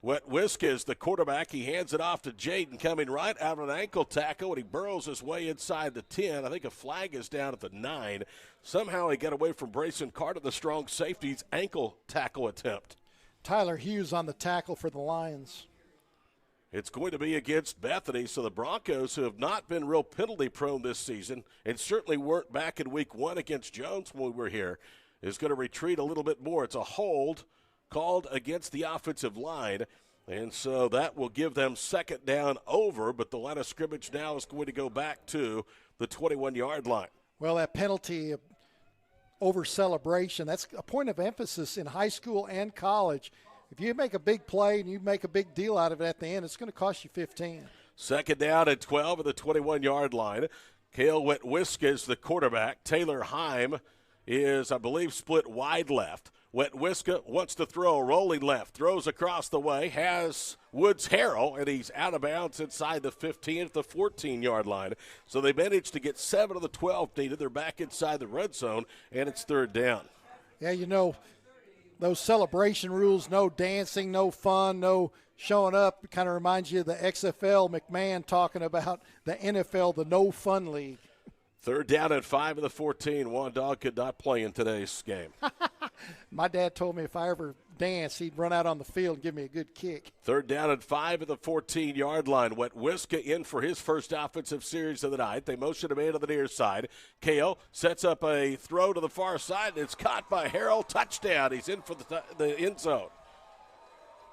Wetwiska is the quarterback. He hands it off to Jaden, coming right out of an ankle tackle, and he burrows his way inside the 10. I think a flag is down at the 9. Somehow he got away from Brayson Carter, the strong safety's ankle tackle attempt. Tyler Hughes on the tackle for the Lions. It's going to be against Bethany, so the Broncos, who have not been real penalty-prone this season and certainly weren't back in week 1 against Jones when we were here, is going to retreat a little bit more. It's a hold called against the offensive line, and so that will give them second down over, but the line of scrimmage now is going to go back to the 21-yard line. Well, that penalty over celebration, that's a point of emphasis in high school and college. If you make a big play and you make a big deal out of it at the end, it's going to cost you 15. Second down at 12 at the 21-yard line. Cale Wetwiska is the quarterback. Taylor Heim is, I believe, split wide left. Wetwiska wants to throw, rolling left, throws across the way, has Woods Harrell, and he's out of bounds inside the 15 at the 14-yard line. So they managed to get 7 of the 12 needed. They're back inside the red zone, and it's third down. Yeah, you know, those celebration rules, no dancing, no fun, no showing up, kind of reminds you of the XFL, McMahon talking about the NFL, the no fun league. Third down at 5 of the 14. Juan Dog could not play in today's game. My dad told me if I ever danced, he'd run out on the field and give me a good kick. Third down at 5 of the 14-yard line. Wetwiska in for his first offensive series of the night. They motion him in to the near side. Kale sets up a throw to the far side, and it's caught by Harrell. Touchdown. He's in for the end zone.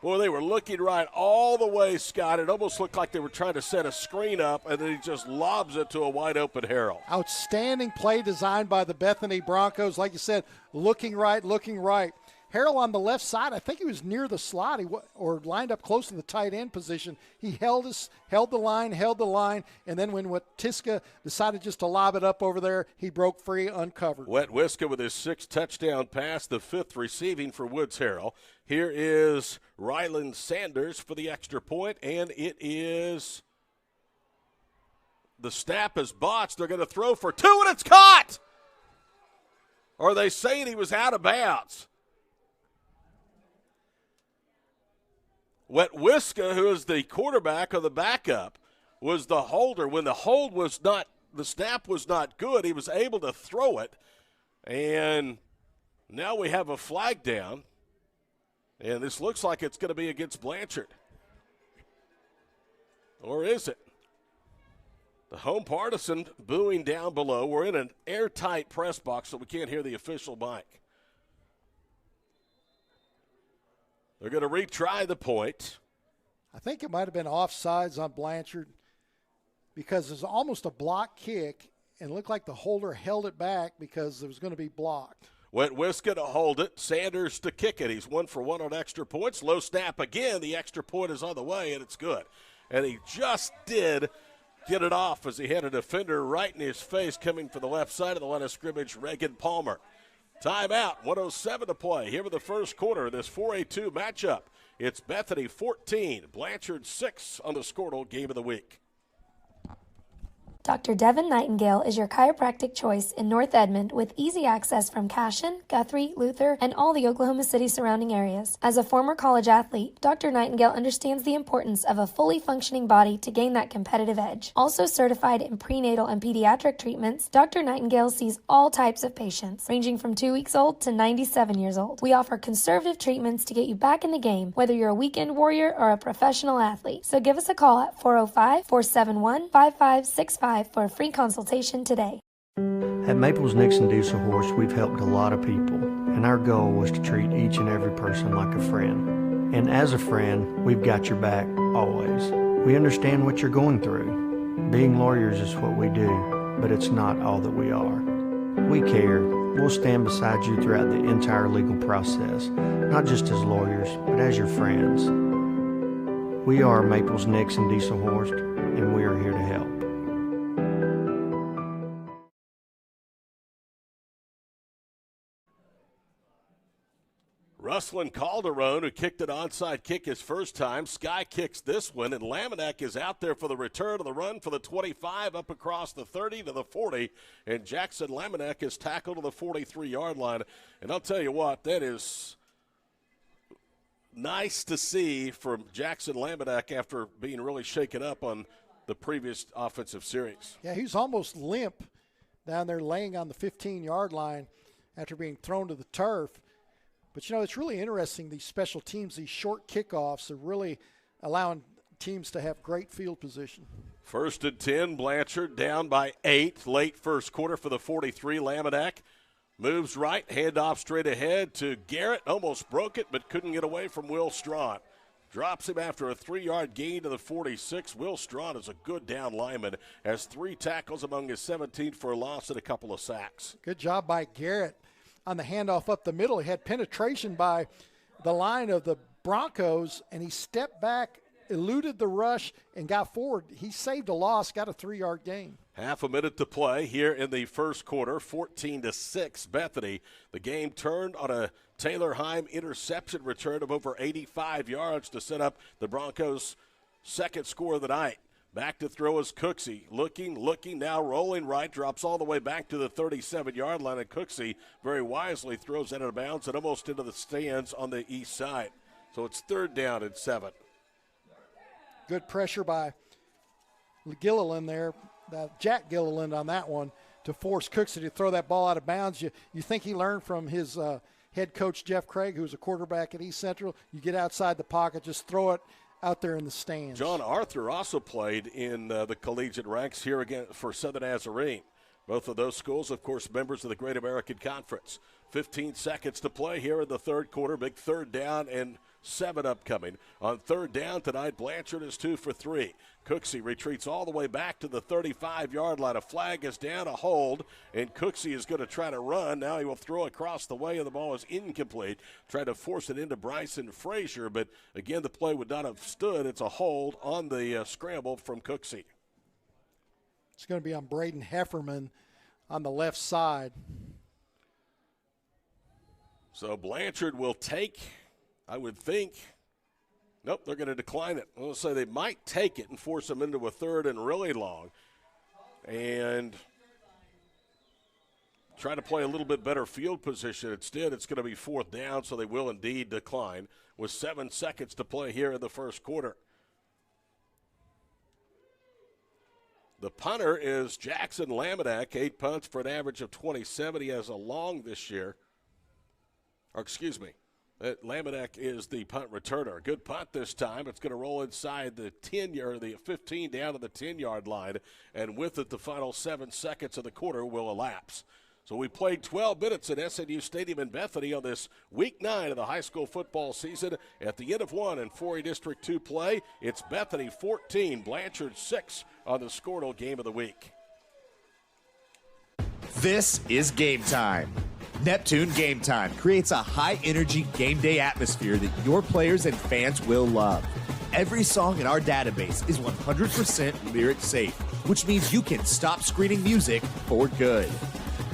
Boy, they were looking right all the way, Scott. It almost looked like they were trying to set a screen up, and then he just lobs it to a wide-open Harrell. Outstanding play designed by the Bethany Broncos. Like you said, looking right. Harrell on the left side, I think he was near the slot or lined up close to the tight end position. He held the line, and then when Wetwiska decided just to lob it up over there, he broke free, uncovered. Wetwiska with his 6th touchdown pass, the 5th receiving for Woods Harrell. Here is Ryland Sanders for the extra point, and it is the snap is botched. They're going to throw for 2, and it's caught! Or are they saying he was out of bounds? Wetwiska, who is the quarterback or the backup, was the holder. When the snap was not good, he was able to throw it. And now we have a flag down. And this looks like it's going to be against Blanchard. Or is it? The home partisan booing down below. We're in an airtight press box, so we can't hear the official mic. They're going to retry the point. I think it might have been offsides on Blanchard because it's almost a block kick and it looked like the holder held it back because it was going to be blocked. Wetwiska to hold it. Sanders to kick it. He's 1 for 1 on extra points. Low snap again. The extra point is on the way, and it's good. And he just did get it off as he had a defender right in his face coming from the left side of the line of scrimmage, Reagan Palmer. Timeout, 1:07 to play. Here in the first quarter, this 4A2 matchup. It's Bethany 14, Blanchard 6 on the Squirtle Game of the Week. Dr. Devin Nightingale is your chiropractic choice in North Edmond with easy access from Cashion, Guthrie, Luther, and all the Oklahoma City surrounding areas. As a former college athlete, Dr. Nightingale understands the importance of a fully functioning body to gain that competitive edge. Also certified in prenatal and pediatric treatments, Dr. Nightingale sees all types of patients, ranging from 2 weeks old to 97 years old. We offer conservative treatments to get you back in the game, whether you're a weekend warrior or a professional athlete. So give us a call at 405-471-5565 for a free consultation today. At Maples Nixon Diesel Horse, we've helped a lot of people, and our goal was to treat each and every person like a friend. And as a friend, we've got your back, always. We understand what you're going through. Being lawyers is what we do, but it's not all that we are. We care, We'll stand beside you throughout the entire legal process, not just as lawyers, but as your friends. We are Maples, Nix, and Dieselhorst, and we are here to help. Rustlin Calderon, who kicked an onside kick his first time. Sky kicks this one, and Laminack is out there for the return of the run for the 25, up across the 30 to the 40, and Jackson Laminack is tackled to the 43-yard line. And I'll tell you what, that is nice to see from Jackson Laminack after being really shaken up on the previous offensive series. Yeah, he was almost limp down there laying on the 15-yard line after being thrown to the turf. But, it's really interesting, these special teams, these short kickoffs are really allowing teams to have great field position. 1st and 10, Blanchard down by 8, late first quarter for the 43. Laminack moves right, handoff straight ahead to Garrett, almost broke it, but couldn't get away from Will Strawn. Drops him after a 3-yard gain to the 46. Will Strawn is a good down lineman, has 3 tackles among his 17 for a loss and a couple of sacks. Good job by Garrett. On the handoff up the middle, he had penetration by the line of the Broncos, and he stepped back, eluded the rush, and got forward. He saved a loss, got a 3-yard gain. Half a minute to play here in the first quarter, 14-6 Bethany. The game turned on a Taylor Heim interception return of over 85 yards to set up the Broncos' second score of the night. Back to throw is Cooksey. Looking, now rolling right, drops all the way back to the 37-yard line, and Cooksey very wisely throws that out of bounds and almost into the stands on the east side. So it's 3rd down and 7. Good pressure by Gilliland there, Jack Gilliland on that one, to force Cooksey to throw that ball out of bounds. You think he learned from his head coach Jeff Craig, who was a quarterback at East Central. You get outside the pocket, just throw it out there in the stands. John Arthur also played in the collegiate ranks here again for Southern Nazarene. Both of those schools, of course, members of the Great American Conference. 15 seconds to play here in the third quarter. Big 3rd down and 7 upcoming. On 3rd down tonight, Blanchard is 2 for 3. Cooksey retreats all the way back to the 35-yard line. A flag is down, a hold, and Cooksey is going to try to run. Now he will throw across the way, and the ball is incomplete. Try to force it into Bryson Frazier, but again, the play would not have stood. It's a hold on the scramble from Cooksey. It's going to be on Braden Hefferman on the left side. So Blanchard will take, I would think, nope, they're going to decline it. I'll say they might take it and force them into a 3rd and really long and try to play a little bit better field position. Instead, it's going to be 4th down, so they will indeed decline with 7 seconds to play here in the first quarter. The punter is Jackson Laminack, 8 punts for an average of 27. He has a long this year. Laminack is the punt returner. Good punt this time. It's going to roll inside the 15 down to the 10-yard line, and with it, the final 7 seconds of the quarter will elapse. So we played 12 minutes at SNU Stadium in Bethany on this week 9 of the high school football season. At the end of 1 in 4A District 2 play, it's Bethany 14, Blanchard 6 on the Scornell game of the week. This is Game Time. Neptune Game Time creates a high-energy game day atmosphere that your players and fans will love. Every song in our database is 100% lyric safe, which means you can stop screening music for good.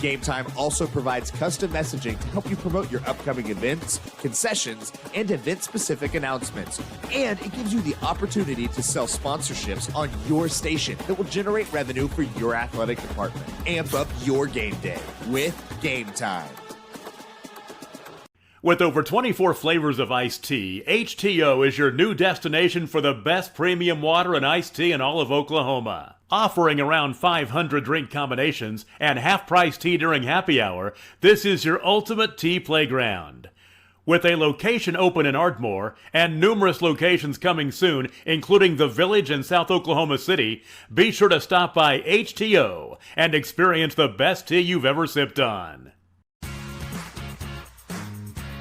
Game Time also provides custom messaging to help you promote your upcoming events, concessions, and event-specific announcements. And it gives you the opportunity to sell sponsorships on your station that will generate revenue for your athletic department. Amp up your game day with Game Time. With over 24 flavors of iced tea, HTO is your new destination for the best premium water and iced tea in all of Oklahoma. Offering around 500 drink combinations and half-price tea during happy hour, this is your ultimate tea playground. With a location open in Ardmore and numerous locations coming soon, including the Village in South Oklahoma City, be sure to stop by HTO and experience the best tea you've ever sipped on.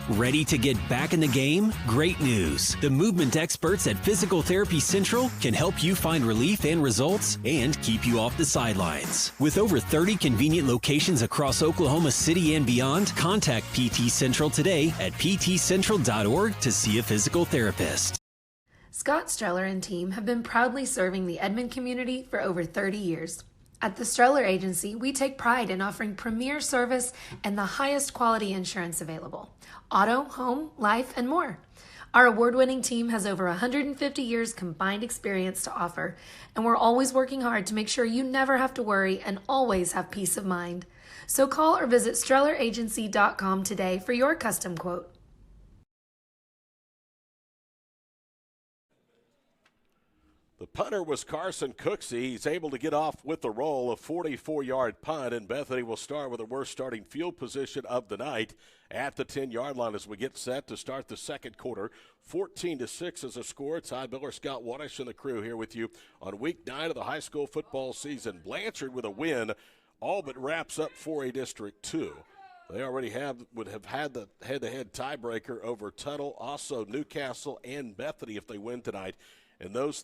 Ready to get back in the game? Great news. The movement experts at Physical Therapy Central can help you find relief and results and keep you off the sidelines. With over 30 convenient locations across Oklahoma City and beyond, contact PT Central today at ptcentral.org to see a physical therapist. Scott Streller and team have been proudly serving the Edmond community for over 30 years. At the Streller Agency, we take pride in offering premier service and the highest quality insurance available: auto, home, life, and more. Our award-winning team has over 150 years combined experience to offer, and we're always working hard to make sure you never have to worry and always have peace of mind. So call or visit StrellerAgency.com today for your custom quote. The punter was Carson Cooksey. He's able to get off with the roll, a 44-yard punt, and Bethany will start with the worst starting field position of the night at the 10-yard line as we get set to start the second quarter. 14-6 is a score. Todd Miller, Scott Wanish, and the crew here with you on week 9 of the high school football season. Blanchard with a win, all but wraps up 4A District 2. They already would have had the head-to-head tiebreaker over Tuttle, also Newcastle, and Bethany if they win tonight. And those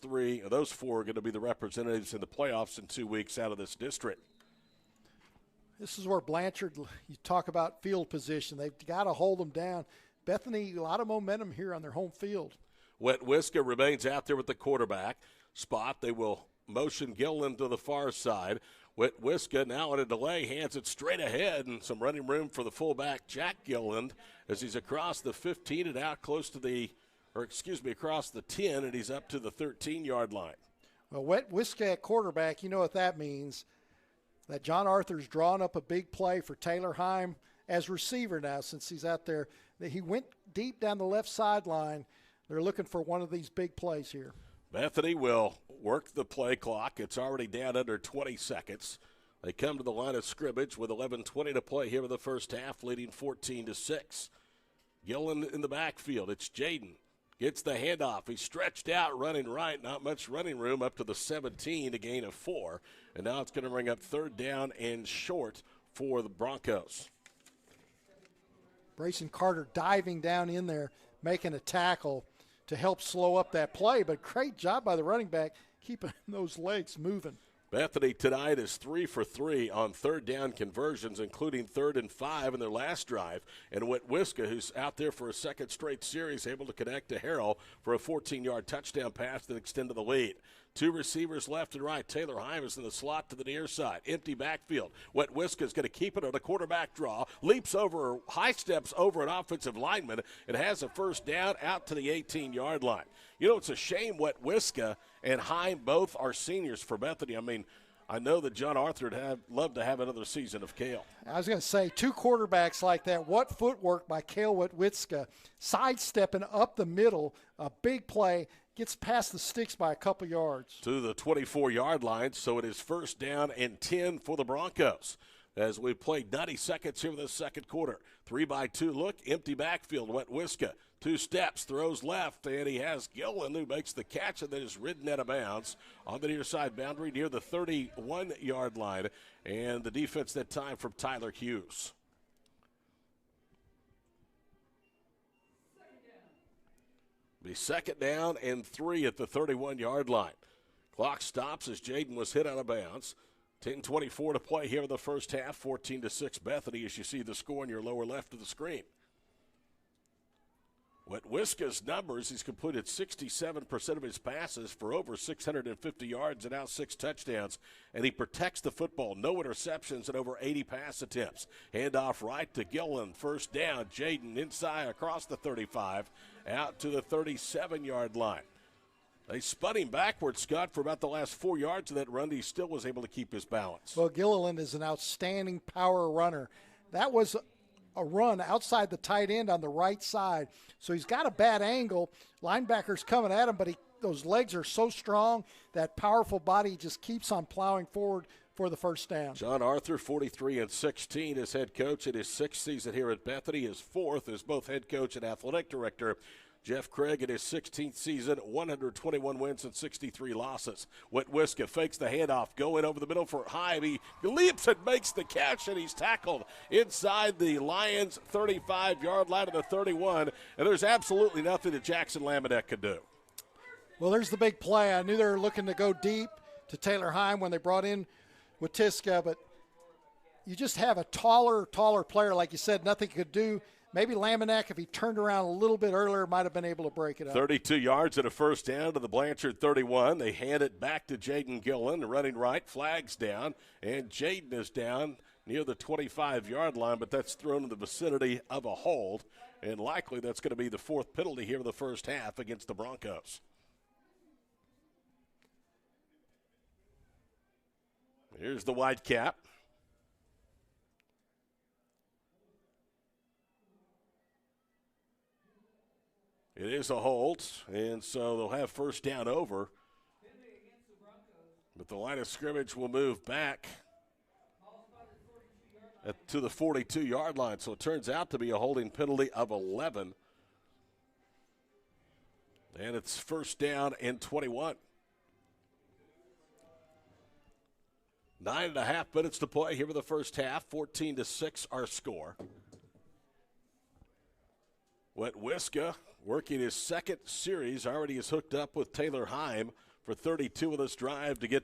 four are going to be the representatives in the playoffs in 2 weeks out of this district. This is where Blanchard, you talk about field position. They've got to hold them down. Bethany, a lot of momentum here on their home field. Wet Whiska remains out there with the quarterback spot. They will motion Gilliland to the far side. Wet Whiska now in a delay, hands it straight ahead, and some running room for the fullback, Jack Gilliland, as he's across the 15 and out close to across the 10, and he's up to the 13-yard line. Well, Wet Whiska at quarterback, you know what that means. That John Arthur's drawn up a big play for Taylor Heim as receiver now since he's out there. He went deep down the left sideline. They're looking for one of these big plays here. Bethany will work the play clock. It's already down under 20 seconds. They come to the line of scrimmage with 11:20 to play here in the first half, leading 14-6. Gillen in the backfield. It's Jaden. Gets the handoff. He's stretched out, running right. Not much running room up to the 17, a gain of 4. And now it's going to bring up third down and short for the Broncos. Brayson Carter diving down in there, making a tackle to help slow up that play. But great job by the running back, keeping those legs moving. Bethany tonight is 3 for 3 on third down conversions, including 3rd and 5 in their last drive. And Wet Whiska, who's out there for a second straight series, able to connect to Harrell for a 14-yard touchdown pass that extended the lead. Two receivers left and right. Taylor Heim is in the slot to the near side. Empty backfield. Wet Whiska is going to keep it on a quarterback draw. Leaps over, high steps over an offensive lineman, and has a first down out to the 18-yard line. You know, it's a shame Wet Whiska and Heim both are seniors for Bethany. I mean, I know that John Arthur would love to have another season of Cale. I was going to say, two quarterbacks like that. What footwork by Cale Wet Whiska, sidestepping up the middle, a big play. Gets past the sticks by a couple yards. To the 24-yard line, so it is first down and 10 for the Broncos. As we play 90 seconds here in the second quarter. 3-by-2 look, empty backfield, Wet Whiska. 2 steps, throws left, and he has Gillen who makes the catch and then is ridden out of bounds on the near side boundary near the 31-yard line. And the defense that time from Tyler Hughes. Be second down and 3 at the 31-yard line. Clock stops as Jaden was hit out of bounds. 10:24 to play here in the first half. 14-6 Bethany, as you see the score in your lower left of the screen. Wet Whiska's numbers, he's completed 67% of his passes for over 650 yards and now 6 touchdowns. And he protects the football. No interceptions and over 80 pass attempts. Handoff right to Gillen. First down. Jaden inside across the 35 out to the 37-yard line. They spun him backwards, Scott, for about the last 4 yards of that run. He still was able to keep his balance. Well, Gilliland is an outstanding power runner. That was a run outside the tight end on the right side. So he's got a bad angle. Linebacker's coming at him, but those legs are so strong, that powerful body just keeps on plowing forward for the first down. John Arthur, 43-16 as head coach in his 6th season here at Bethany. His 4th as both head coach and athletic director. Jeff Craig in his 16th season, 121 wins and 63 losses. Wetwiska fakes the handoff, going over the middle for Heim. He leaps and makes the catch, and he's tackled inside the Lions' 35-yard line of the 31, and there's absolutely nothing that Jackson Laminette could do. Well, there's the big play. I knew they were looking to go deep to Taylor Heim when they brought in Wetwiska, but you just have a taller player, like you said, nothing could do. Maybe Laminack, if he turned around a little bit earlier, might have been able to break it up. 32 yards and a first down to the Blanchard 31. They hand it back to Jaden Gillen, running right, flags down, and Jaden is down near the 25-yard line, but that's thrown in the vicinity of a hold, and likely that's going to be the fourth penalty here in the first half against the Broncos. Here's the white cap. It is a hold, and so they'll have first down over. But the line of scrimmage will move back to the 42-yard line. So it turns out to be a holding penalty of 11. And it's first down and 21. 9.5 minutes to play here in the first half. 14-6 our score. Wetwiska working his second series, already is hooked up with Taylor Heim for 32 of this drive to get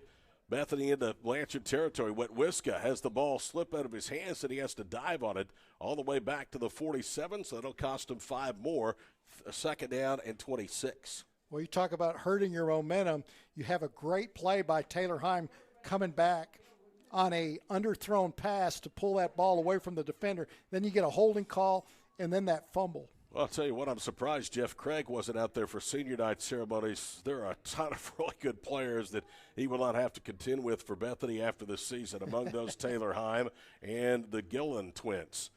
Bethany into Blanchard territory. Wetwiska has the ball slip out of his hands, and he has to dive on it all the way back to the 47, so that'll cost him 5 more. A second down and 26. Well, you talk about hurting your momentum. You have a great play by Taylor Heim coming back on a underthrown pass to pull that ball away from the defender. Then you get a holding call, and then that fumble. Well, I'll tell you what, I'm surprised Jeff Craig wasn't out there for senior night ceremonies. There are a ton of really good players that he will not have to contend with for Bethany after this season, among those Taylor Heim and the Gillen twins.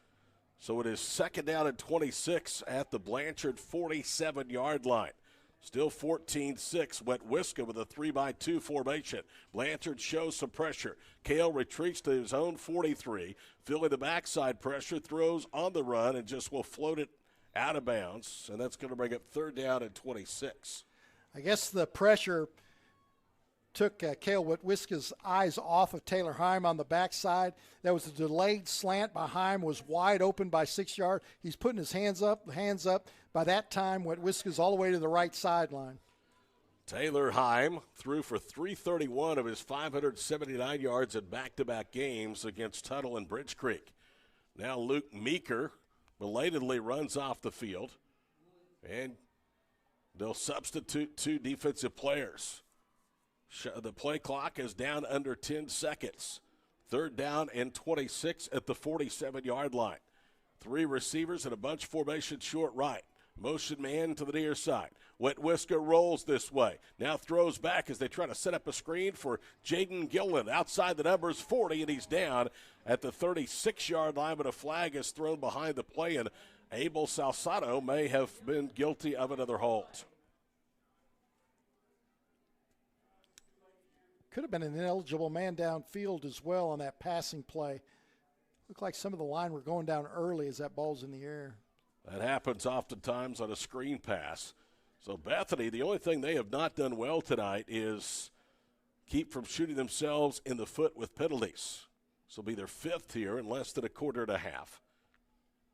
So it is second down and 26 at the Blanchard 47-yard line. Still 14-6, Wetwiska with a 3-by-2 formation. Blanchard shows some pressure. Cale retreats to his own 43, feeling the backside pressure, throws on the run, and just will float it out of bounds, and that's going to bring up third down and 26. I guess the pressure took Cale Wetwiska's eyes off of Taylor Heim on the backside. There was a delayed slant by Heim, was wide open by 6 yards. He's putting his hands up. By that time, Wetwiska's all the way to the right sideline. Taylor Heim threw for 331 of his 579 yards in back-to-back games against Tuttle and Bridge Creek. Now Luke Meeker belatedly runs off the field, and they'll substitute 2 defensive players. The play clock is down under 10 seconds. Third down and 26 at the 47-yard line. 3 receivers and a bunch formation short right. Motion man to the near side. Wetwiska rolls this way. Now throws back as they try to set up a screen for Jaden Gillen. Outside the numbers 40, and he's down at the 36-yard line, but a flag is thrown behind the play, and Abel Salsato may have been guilty of another hold. Could have been an ineligible man downfield as well on that passing play. Looked like some of the line were going down early as that ball's in the air. That happens oftentimes on a screen pass. So Bethany, the only thing they have not done well tonight is keep from shooting themselves in the foot with penalties. This will be their 5th here in less than a quarter and a half.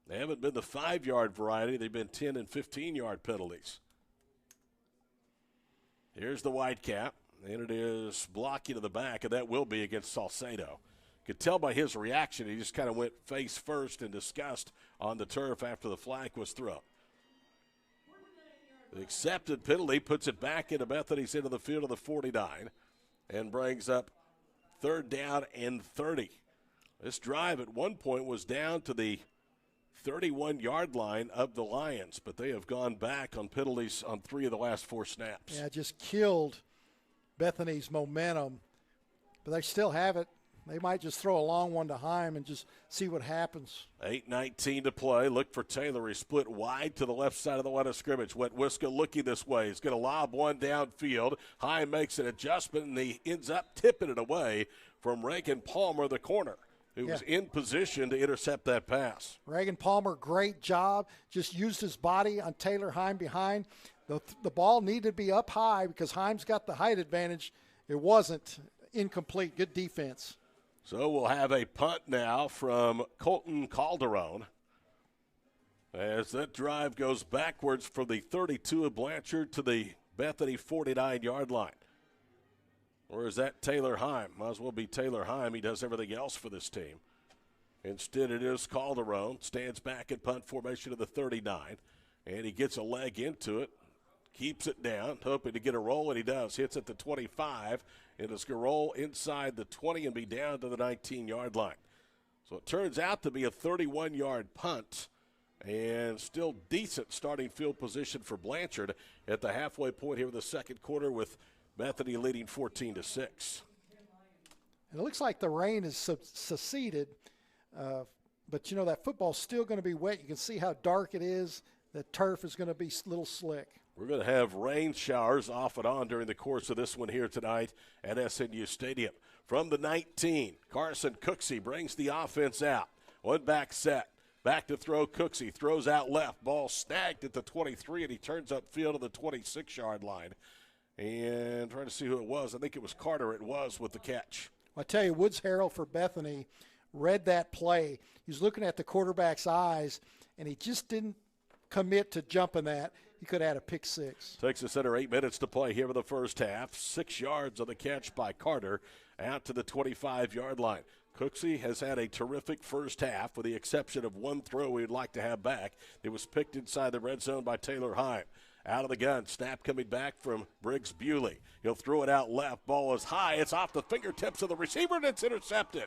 They haven't been the 5-yard variety. They've been 10 and 15-yard penalties. Here's the white cap, and it is blocking to the back, and that will be against Salcedo. Could tell by his reaction, he just kind of went face first in disgust on the turf after the flag was thrown. The accepted penalty puts it back into Bethany's end of the field of the 49 and brings up third down and 30. This drive at one point was down to the 31-yard line of the Lions, but they have gone back on penalties on 3 of the last 4 snaps. Yeah, just killed Bethany's momentum, but they still have it. They might just throw a long one to Heim and just see what happens. 8:19 to play. Look for Taylor. He split wide to the left side of the line of scrimmage. Wetwiska looking this way. He's going to lob one downfield. Heim makes an adjustment, and he ends up tipping it away from Reagan Palmer, the corner. who was in position to intercept that pass. Reagan Palmer, great job. Just used his body on Taylor Heim behind. The ball needed to be up high because Heim's got the height advantage. It wasn't. Incomplete. Good defense. So we'll have a punt now from Colton Calderon as that drive goes backwards from the 32 of Blanchard to the Bethany 49-yard line. Or is that Taylor Heim? Might as well be Taylor Heim. He does everything else for this team. Instead, it is Calderon. Stands back in punt formation to the 39. And he gets a leg into it. Keeps it down, hoping to get a roll, and he does. Hits at the 25. And it's going to roll inside the 20 and be down to the 19-yard line. So it turns out to be a 31-yard punt. And still decent starting field position for Blanchard at the halfway point here in the second quarter with Bethany leading 14-6. It looks like the rain has seceded, but you know that football's still going to be wet. You can see how dark it is. The turf is going to be a little slick. We're going to have rain showers off and on during the course of this one here tonight at SNU Stadium. From the 19, Carson Cooksey brings the offense out. One back set. Back to throw, Cooksey throws out left. Ball snagged at the 23, and he turns upfield to the 26-yard line. And trying to see who it was. I think it was Carter. It was with the catch. I tell you, Woods Harrell for Bethany read that play. He was looking at the quarterback's eyes, and he just didn't commit to jumping that. He could have had a pick six. Takes us under 8 minutes to play here in the first half. 6 yards on the catch by Carter out to the 25-yard line. Cooksey has had a terrific first half with the exception of one throw we'd like to have back. It was picked inside the red zone by Taylor Heim. Out of the gun, snap coming back from Briggs Bewley. He'll throw it out left. Ball is high. It's off the fingertips of the receiver, and it's intercepted.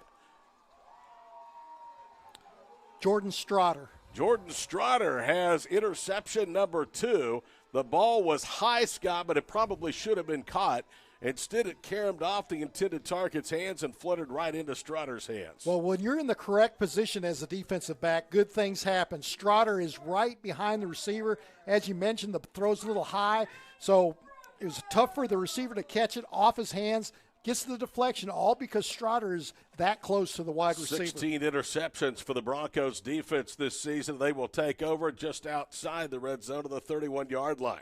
Jordan Strotter. Jordan Strotter has interception number 2. The ball was high, Scott, but it probably should have been caught. Instead, it caromed off the intended target's hands and fluttered right into Strotter's hands. Well, when you're in the correct position as a defensive back, good things happen. Strotter is right behind the receiver. As you mentioned, the throw's a little high, so it was tough for the receiver to catch it off his hands. Gets the deflection, all because Strotter is that close to the wide receiver. 16 interceptions for the Broncos defense this season. They will take over just outside the red zone of the 31-yard line.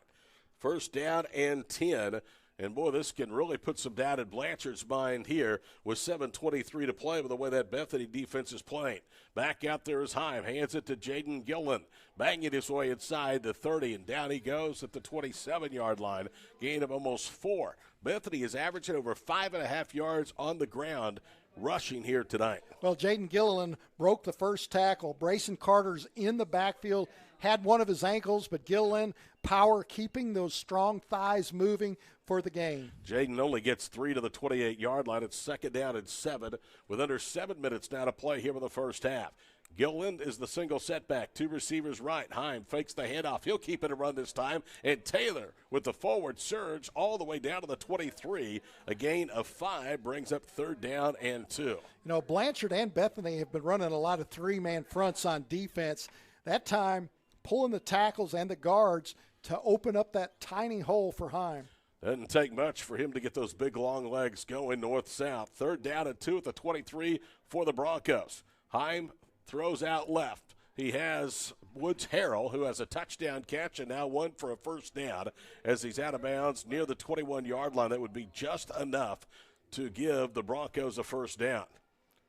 First down and 10. And, boy, this can really put some doubt in Blanchard's mind here with 7:23 to play with the way that Bethany defense is playing. Back out there is Heim. Hands it to Jaden Gillen. Banging his way inside the 30, and down he goes at the 27-yard line. Gain of almost 4. Bethany is averaging over 5.5 yards on the ground rushing here tonight. Well, Jaden Gilliland broke the first tackle. Brayson Carter's in the backfield, had one of his ankles, but Gilliland, power, keeping those strong thighs moving for the game. Jaden only gets 3 to the 28-yard line. It's second down and 7 with under 7 minutes now to play here in the first half. Gilliland is the single setback. 2 receivers right. Heim fakes the handoff. He'll keep it a run this time. And Taylor with the forward surge all the way down to the 23. A gain of 5 brings up third down and 2. You know, Blanchard and Bethany have been running a lot of 3-man fronts on defense. That time, pulling the tackles and the guards to open up that tiny hole for Heim. Doesn't take much for him to get those big, long legs going north-south. Third down and 2 at the 23 for the Broncos. Heim throws out left. He has Woods Harrell, who has a touchdown catch and now one for a first down as he's out of bounds near the 21-yard line. That would be just enough to give the Broncos a first down.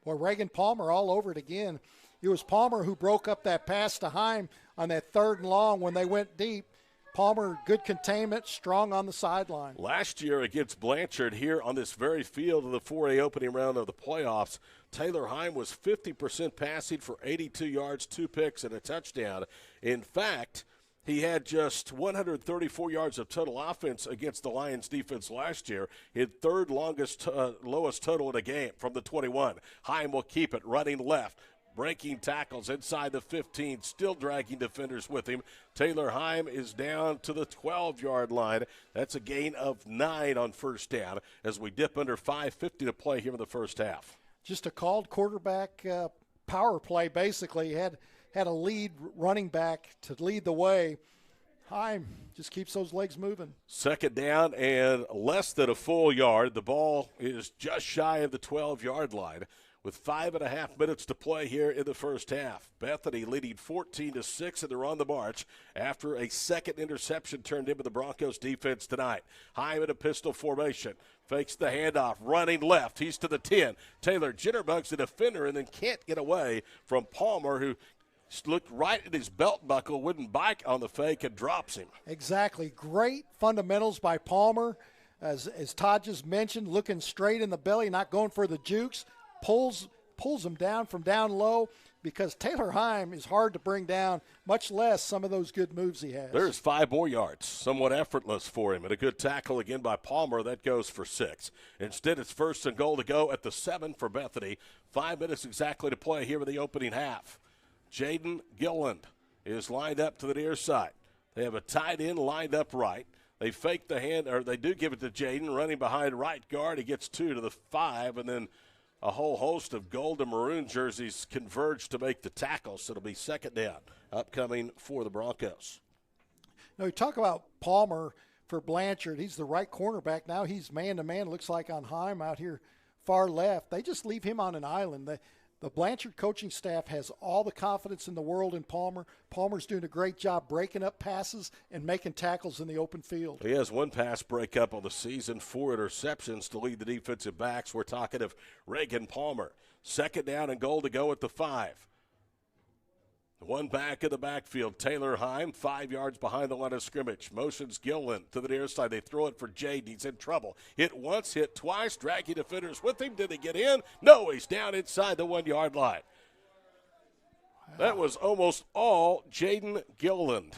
Well, Reagan Palmer all over it again. It was Palmer who broke up that pass to Heim on that 3rd and long when they went deep. Palmer, good containment, strong on the sideline. Last year against Blanchard here on this very field of the 4A opening round of the playoffs, Taylor Heim was 50% passing for 82 yards, 2 picks, and a touchdown. In fact, he had just 134 yards of total offense against the Lions defense last year. His third lowest total in a game from the 21. Heim will keep it running left. Breaking tackles inside the 15, still dragging defenders with him. Taylor Heim is down to the 12-yard line. That's a gain of 9 on first down as we dip under 5:50 to play here in the first half. Just a called quarterback power play, basically. Had a lead running back to lead the way. Heim just keeps those legs moving. Second down and less than a full yard. The ball is just shy of the 12-yard line with 5.5 minutes to play here in the first half. Bethany leading 14-6, and they're on the march after a second interception turned into the Broncos defense tonight. Heim in a pistol formation. Fakes the handoff, running left. He's to the 10. Taylor jitterbugs the defender and then can't get away from Palmer, who looked right at his belt buckle, wouldn't bite on the fake, and drops him. Exactly. Great fundamentals by Palmer. As Todd just mentioned, looking straight in the belly, not going for the jukes. Pulls him down from down low, because Taylor Heim is hard to bring down, much less some of those good moves he has. There's 5 more yards, somewhat effortless for him, and a good tackle again by Palmer. That goes for 6. Instead, it's 1st and goal to go at the 7 for Bethany. 5 minutes exactly to play here in the opening half. Jaden Gilland is lined up to the near side. They have a tight end lined up right. They fake the hand, or they do give it to Jaden, running behind right guard. He gets 2 to the 5, and then a whole host of gold and maroon jerseys converge to make the tackle, so it'll be second down upcoming for the Broncos. Now, you talk about Palmer for Blanchard. He's the right cornerback. Now he's man-to-man, looks like, on Heim out here far left. They just leave him on an island. The Blanchard coaching staff has all the confidence in the world in Palmer. Palmer's doing a great job breaking up passes and making tackles in the open field. He has 1 pass breakup on the season, 4 interceptions to lead the defensive backs. We're talking of Reagan Palmer. Second down and goal to go at the 5. 1 back in the backfield. Taylor Heim, 5 yards behind the line of scrimmage. Motions Gillen to the near side. They throw it for Jaden. He's in trouble. Hit once, hit twice. Dragging defenders with him. Did he get in? No, he's down inside the 1-yard line. That was almost all Jaden Gilland.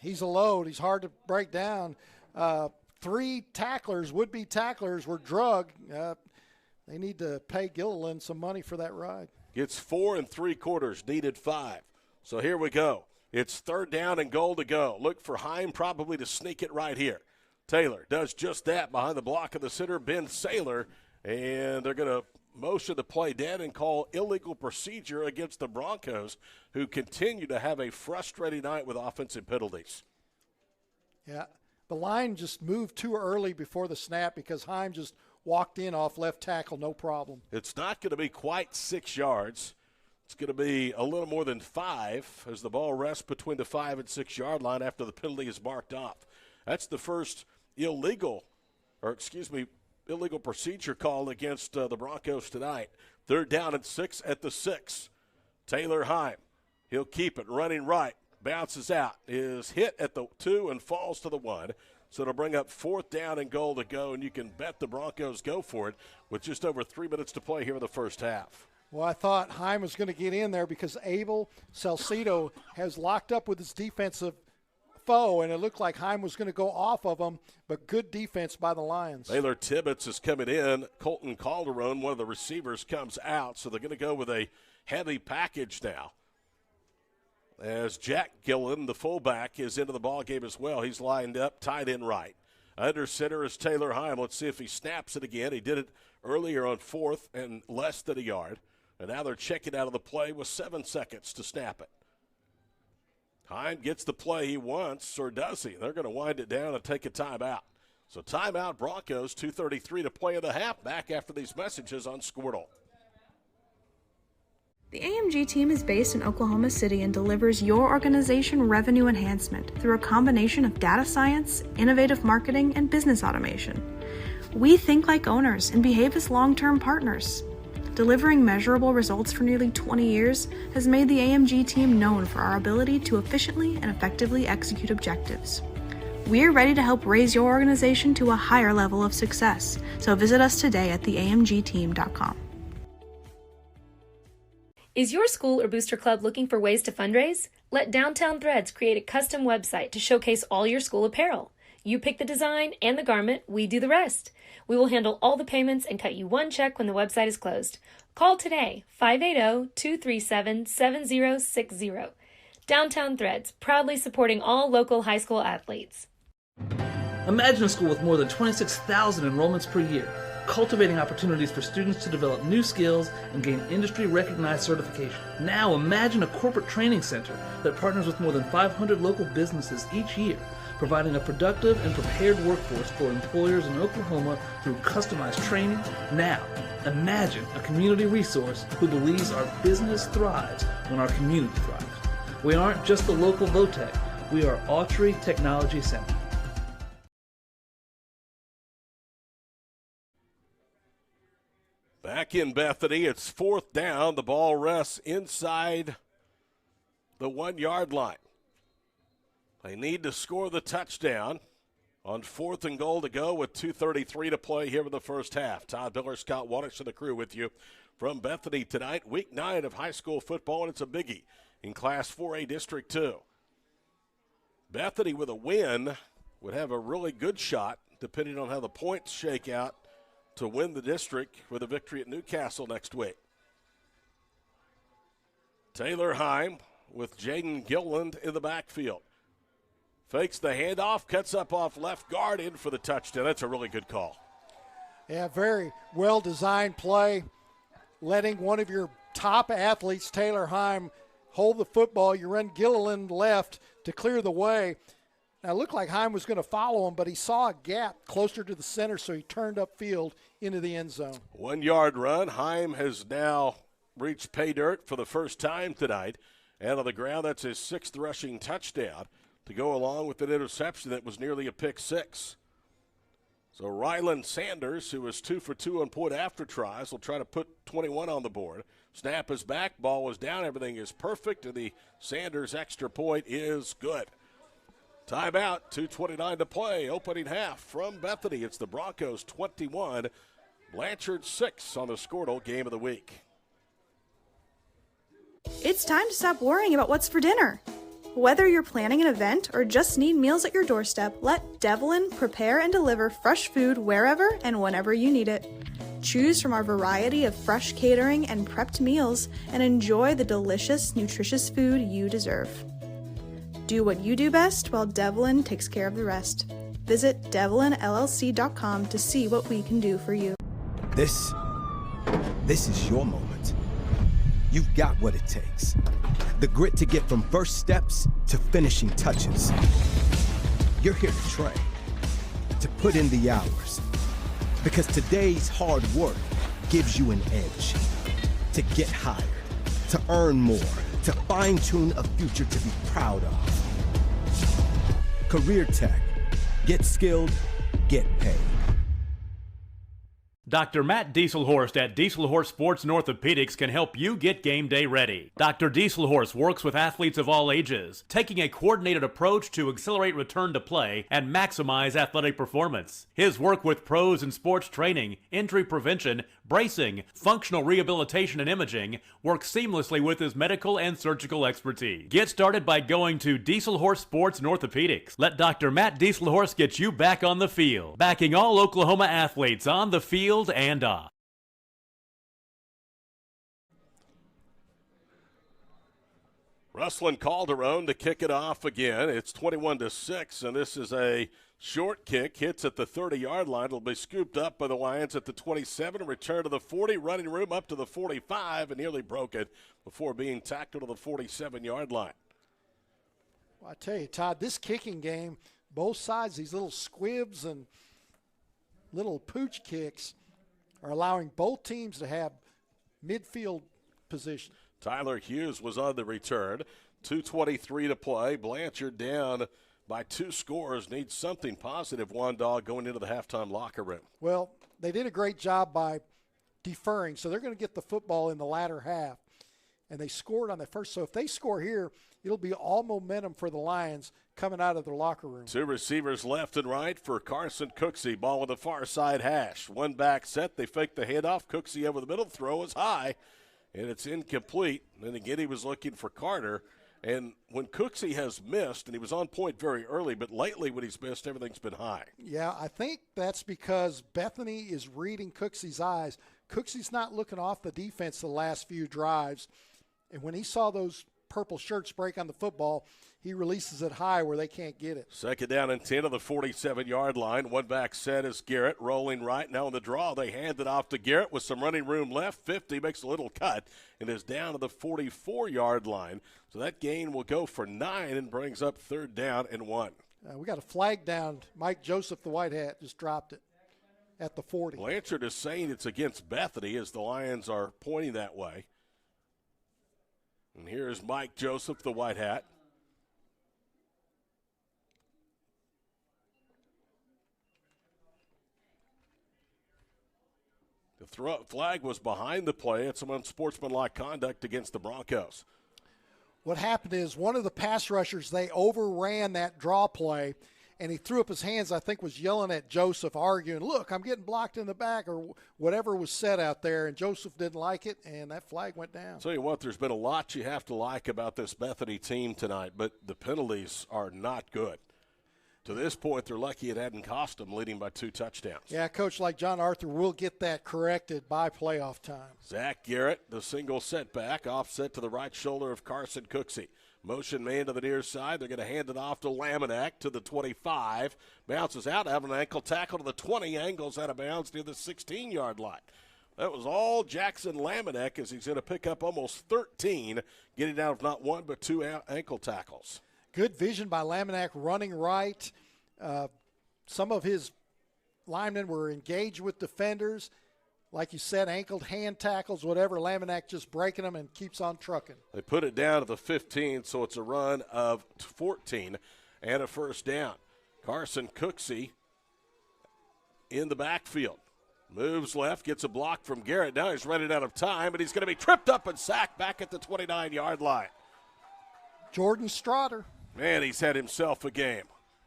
He's a load. He's hard to break down. 3 tacklers, would-be tacklers, were drugged. They need to pay Gilliland some money for that ride. Gets 4 3/4, needed 5. So here we go. It's 3rd down and goal to go. Look for Heim probably to sneak it right here. Taylor does just that behind the block of the center, Ben Saylor, and they're going to motion the play dead and call illegal procedure against the Broncos, who continue to have a frustrating night with offensive penalties. Yeah, the line just moved too early before the snap because Heim just walked in off left tackle, no problem. It's not going to be quite 6 yards. It's going to be a little more than 5 as the ball rests between the 5 and 6 yard line after the penalty is marked off. That's the first illegal procedure call against the Broncos tonight. 3rd down and 6 at the 6. Taylor Heim, he'll keep it running right, bounces out, is hit at the 2 and falls to the 1. So it'll bring up 4th down and goal to go, and you can bet the Broncos go for it with just over 3 minutes to play here in the first half. Well, I thought Heim was going to get in there because Abel Salcido has locked up with his defensive foe, and it looked like Heim was going to go off of him, but good defense by the Lions. Baylor Tibbetts is coming in. Colton Calderon, one of the receivers, comes out, so they're going to go with a heavy package now. As Jack Gillen, the fullback, is into the ballgame as well. He's lined up, tight end right. Under center is Taylor Heim. Let's see if he snaps it again. He did it earlier on 4th and less than a yard. And now they're checking out of the play with 7 seconds to snap it. Heim gets the play he wants, or does he? They're going to wind it down and take a timeout. So timeout Broncos, 2:33 to play in the half. Back after these messages on Squirtle. The AMG team is based in Oklahoma City and delivers your organization revenue enhancement through a combination of data science, innovative marketing, and business automation. We think like owners and behave as long-term partners. Delivering measurable results for nearly 20 years has made the AMG team known for our ability to efficiently and effectively execute objectives. We're ready to help raise your organization to a higher level of success, so visit us today at theamgteam.com. Is your school or booster club looking for ways to fundraise? Let Downtown Threads create a custom website to showcase all your school apparel. You pick the design and the garment, we do the rest. We will handle all the payments and cut you one check when the website is closed. Call today, 580-237-7060. Downtown Threads, proudly supporting all local high school athletes. Imagine a school with more than 26,000 enrollments per year. cultivating opportunities for students to develop new skills and gain industry-recognized certification. Now imagine a corporate training center that partners with more than 500 local businesses each year, providing a productive and prepared workforce for employers in Oklahoma through customized training. Now, imagine a community resource who believes our business thrives when our community thrives. We aren't just the local Votech, we are Autry Technology Center. Back in Bethany, it's 4th down. The ball rests inside the 1-yard line. They need to score the touchdown on 4th and goal to go with 2:33 to play here in the first half. Todd Miller, Scott Waters, and the crew with you from Bethany tonight. Week 9 of high school football, and it's a biggie in Class 4A District 2. Bethany with a win would have a really good shot, depending on how the points shake out, to win the district with a victory at Newcastle next week. Taylor Heim with Jaden Gilland in the backfield. Fakes the handoff, cuts up off left guard, in for the touchdown. That's a really good call. Yeah, very well-designed play, letting one of your top athletes, Taylor Heim, hold the football. You run Gilliland left to clear the way. Now, it looked like Heim was going to follow him, but he saw a gap closer to the center, so he turned upfield into the end zone. 1-yard run. Heim has now reached pay dirt for the first time tonight. Out of the ground, that's his 6th rushing touchdown to go along with an interception that was nearly a pick 6. So Ryland Sanders, who was 2 for 2 on point after tries, will try to put 21 on the board. Snap is back, ball is down, everything is perfect, and the Sanders extra point is good. Timeout, 2:29 to play, opening half from Bethany. It's the Broncos 21, Blanchard 6 on the Squirtle Game of the Week. It's time to stop worrying about what's for dinner. Whether you're planning an event or just need meals at your doorstep, let Devlin prepare and deliver fresh food wherever and whenever you need it. Choose from our variety of fresh catering and prepped meals and enjoy the delicious, nutritious food you deserve. Do what you do best while Devlin takes care of the rest. Visit devlinllc.com to see what we can do for you. This is your moment. You've got what it takes. The grit to get from first steps to finishing touches. You're here to train, to put in the hours. Because today's hard work gives you an edge. To get hired, to earn more, to fine-tune a future to be proud of. Career Tech. Get skilled, get paid. Dr. Matt Dieselhorst at Dieselhorst Sports and Orthopedics can help you get game day ready. Dr. Dieselhorst works with athletes of all ages, taking a coordinated approach to accelerate return to play and maximize athletic performance. His work with pros in sports training, injury prevention, bracing, functional rehabilitation, and imaging works seamlessly with his medical and surgical expertise. Get started by going to Dieselhorst Sports and Orthopedics. Let Dr. Matt Dieselhorst get you back on the field, backing all Oklahoma athletes on the field and off. Ruslan Calderon to kick it off again. It's 21-6, and this is a short kick. Hits at the 30-yard line. It'll be scooped up by the Lions at the 27. Return to the 40. Running room up to the 45, and nearly broke it before being tackled to the 47-yard line. Well, I tell you, Todd, this kicking game, both sides, these little squibs and little pooch kicks are allowing both teams to have midfield position. Tyler Hughes was on the return. 2:23 to play. Blanchard down by 2 scores. Needs something positive, Wandog, going into the halftime locker room. Well, they did a great job by deferring, so they're going to get the football in the latter half. And they scored on the first. So if they score here, it'll be all momentum for the Lions coming out of their locker room. 2 receivers left and right for Carson Cooksey. Ball on the far side hash. 1 back set. They fake the handoff. Cooksey over the middle. Throw is high, and it's incomplete. And again, he was looking for Carter. And when Cooksey has missed, and he was on point very early, but lately when he's missed, everything's been high. Yeah, I think that's because Bethany is reading Cooksey's eyes. Cooksey's not looking off the defense the last few drives. And when he saw those purple shirts break on the football, he releases it high where they can't get it. Second down and 10 on the 47-yard line. One back set is Garrett rolling right. Now on the draw, they hand it off to Garrett with some running room left. 50 makes a little cut and is down to the 44-yard line. So that gain will go for 9 and brings up third down and 1. We got a flag down. Mike Joseph, the white hat, just dropped it at the 40. Blanchard is saying it's against Bethany as the Lions are pointing that way. And here's Mike Joseph, the white hat. The flag was behind the play. It's some unsportsmanlike conduct against the Broncos. What happened is one of the pass rushers, they overran that draw play, and he threw up his hands, I think was yelling at Joseph, arguing, look, I'm getting blocked in the back, or whatever was said out there, and Joseph didn't like it, and that flag went down. Tell you what, there's been a lot you have to like about this Bethany team tonight, but the penalties are not good. To this point, they're lucky it hadn't cost them, leading by 2 touchdowns. Yeah, Coach, like John Arthur, will get that corrected by playoff time. Zach Garrett, the single setback, offset to the right shoulder of Carson Cooksey. Motion man to the near side. They're going to hand it off to Laminack to the 25. Bounces out, having an ankle tackle to the 20, angles out of bounds near the 16-yard line. That was all Jackson Laminack as he's going to pick up almost 13, getting out of not 1 but 2 ankle tackles. Good vision by Laminack running right. Some of his linemen were engaged with defenders. Like you said, ankled hand tackles, whatever. Laminack just breaking them and keeps on trucking. They put it down to the 15, so it's a run of 14 and a first down. Carson Cooksey in the backfield. Moves left, gets a block from Garrett. Now he's running out of time, and he's going to be tripped up and sacked back at the 29-yard line. Jordan Strotter. Man, he's had himself a game.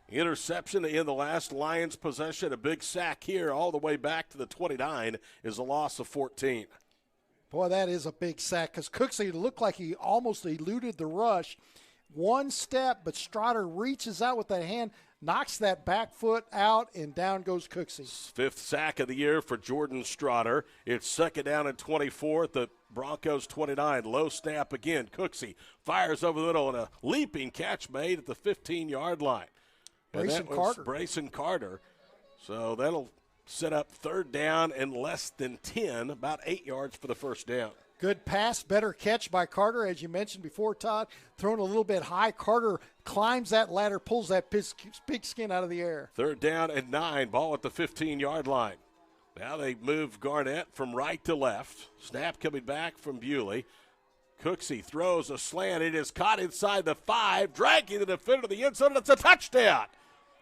Interception in the last Lions possession. A big sack here all the way back to the 29 is a loss of 14. Boy, that is a big sack because Cooksey looked like he almost eluded the rush. One step, but Strotter reaches out with that hand, knocks that back foot out, and down goes Cooksey. 5th sack of the year for Jordan Strotter. It's second down and 24 at the Broncos 29. Low snap again. Cooksey fires over the middle and a leaping catch made at the 15-yard line. Brayson Carter. So that'll set up third down and less than 10, about 8 yards for the first down. Good pass, better catch by Carter, as you mentioned before, Todd. Thrown a little bit high. Carter climbs that ladder, pulls that pigskin out of the air. Third down and 9, ball at the 15-yard line. Now they move Garnett from right to left. Snap coming back from Bewley. Cooksey throws a slant. It is caught inside the 5, dragging the defender to the end zone. It's a touchdown.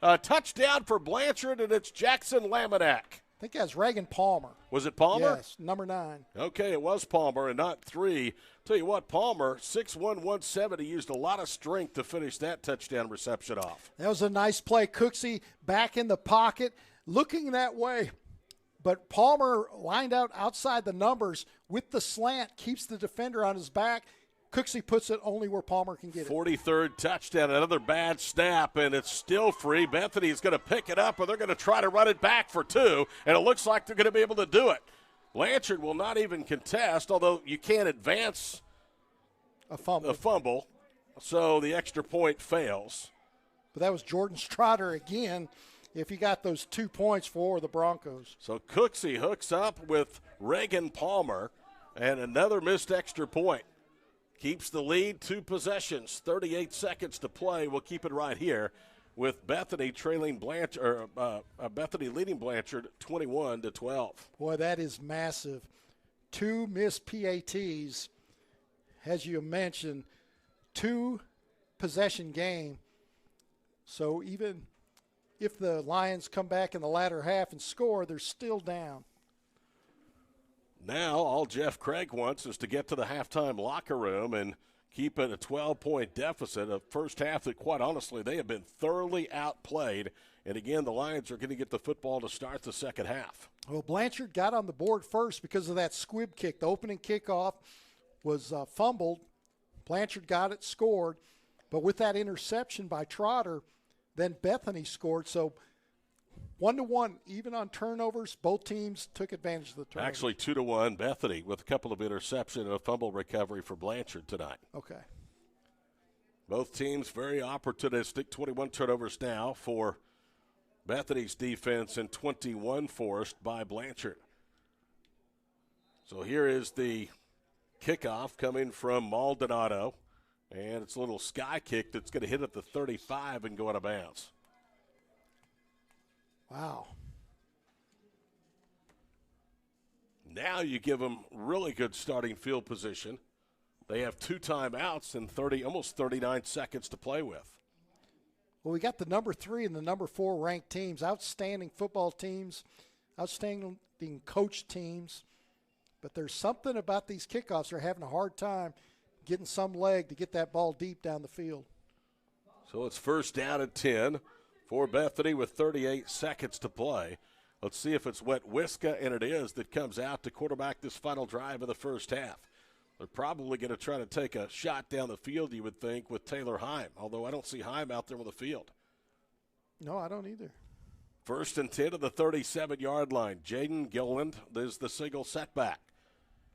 A touchdown for Blanchard, and it's Jackson Laminack. I think that's Reagan Palmer. Was it Palmer? Yes, number 9. Okay, it was Palmer and not 3. Tell you what, Palmer, 6'1", 170, used a lot of strength to finish that touchdown reception off. That was a nice play. Cooksey back in the pocket, looking that way. But Palmer lined out outside the numbers with the slant, keeps the defender on his back. Cooksey puts it only where Palmer can get it. 43rd touchdown, another bad snap, and it's still free. Bethany's going to pick it up, or they're going to try to run it back for 2, and it looks like they're going to be able to do it. Blanchard will not even contest, although you can't advance a fumble, so the extra point fails. But that was Jordan Strotter again, if he got those 2 points for the Broncos. So Cooksey hooks up with Reagan Palmer, and another missed extra point. Keeps the lead, 2 possessions, 38 seconds to play. We'll keep it right here with Bethany trailing Blanchard, Bethany leading Blanchard 21-12. Boy, that is massive. 2 missed PATs, as you mentioned, 2 possession game. So even if the Lions come back in the latter half and score, they're still down. Now all Jeff Craig wants is to get to the halftime locker room and keep it a 12-point deficit. A first half that, quite honestly, they have been thoroughly outplayed. And, again, the Lions are going to get the football to start the second half. Well, Blanchard got on the board first because of that squib kick. The opening kickoff was fumbled. Blanchard got it, scored. But with that interception by Trotter, then Bethany scored. So 1-1, even on turnovers, both teams took advantage of the turnovers. Actually, 2-1, Bethany with a couple of interceptions and a fumble recovery for Blanchard tonight. Okay. Both teams very opportunistic. 21 turnovers now for Bethany's defense and 21 forced by Blanchard. So here is the kickoff coming from Maldonado. And it's a little sky kick that's going to hit at the 35 and go out of bounds. Wow. Now you give them really good starting field position. They have 2 timeouts and almost 39 seconds to play with. Well, we got the number 3 and the number 4 ranked teams, outstanding football teams, outstanding coach teams. But there's something about these kickoffs. They're having a hard time getting some leg to get that ball deep down the field. So it's first down and 10 for Bethany with 38 seconds to play. Let's see if it's Wet Whiska, and it is, that comes out to quarterback this final drive of the first half. They're probably going to try to take a shot down the field, you would think, with Taylor Heim, although I don't see Heim out there on the field. No, I don't either. First and 10 to the 37-yard line. Jaden Gilland is the single setback.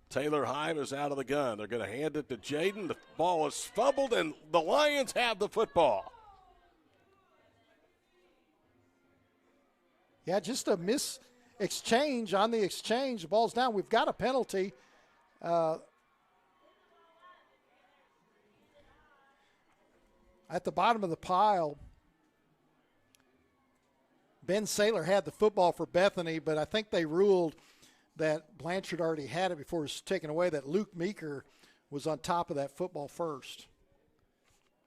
Taylor Heim is out of the gun. They're going to hand it to Jaden. The ball is fumbled, and the Lions have the football. Yeah, just a exchange on the exchange. The ball's down. We've got a penalty. At the bottom of the pile, Ben Saylor had the football for Bethany, but I think they ruled that Blanchard already had it before it was taken away, that Luke Meeker was on top of that football first.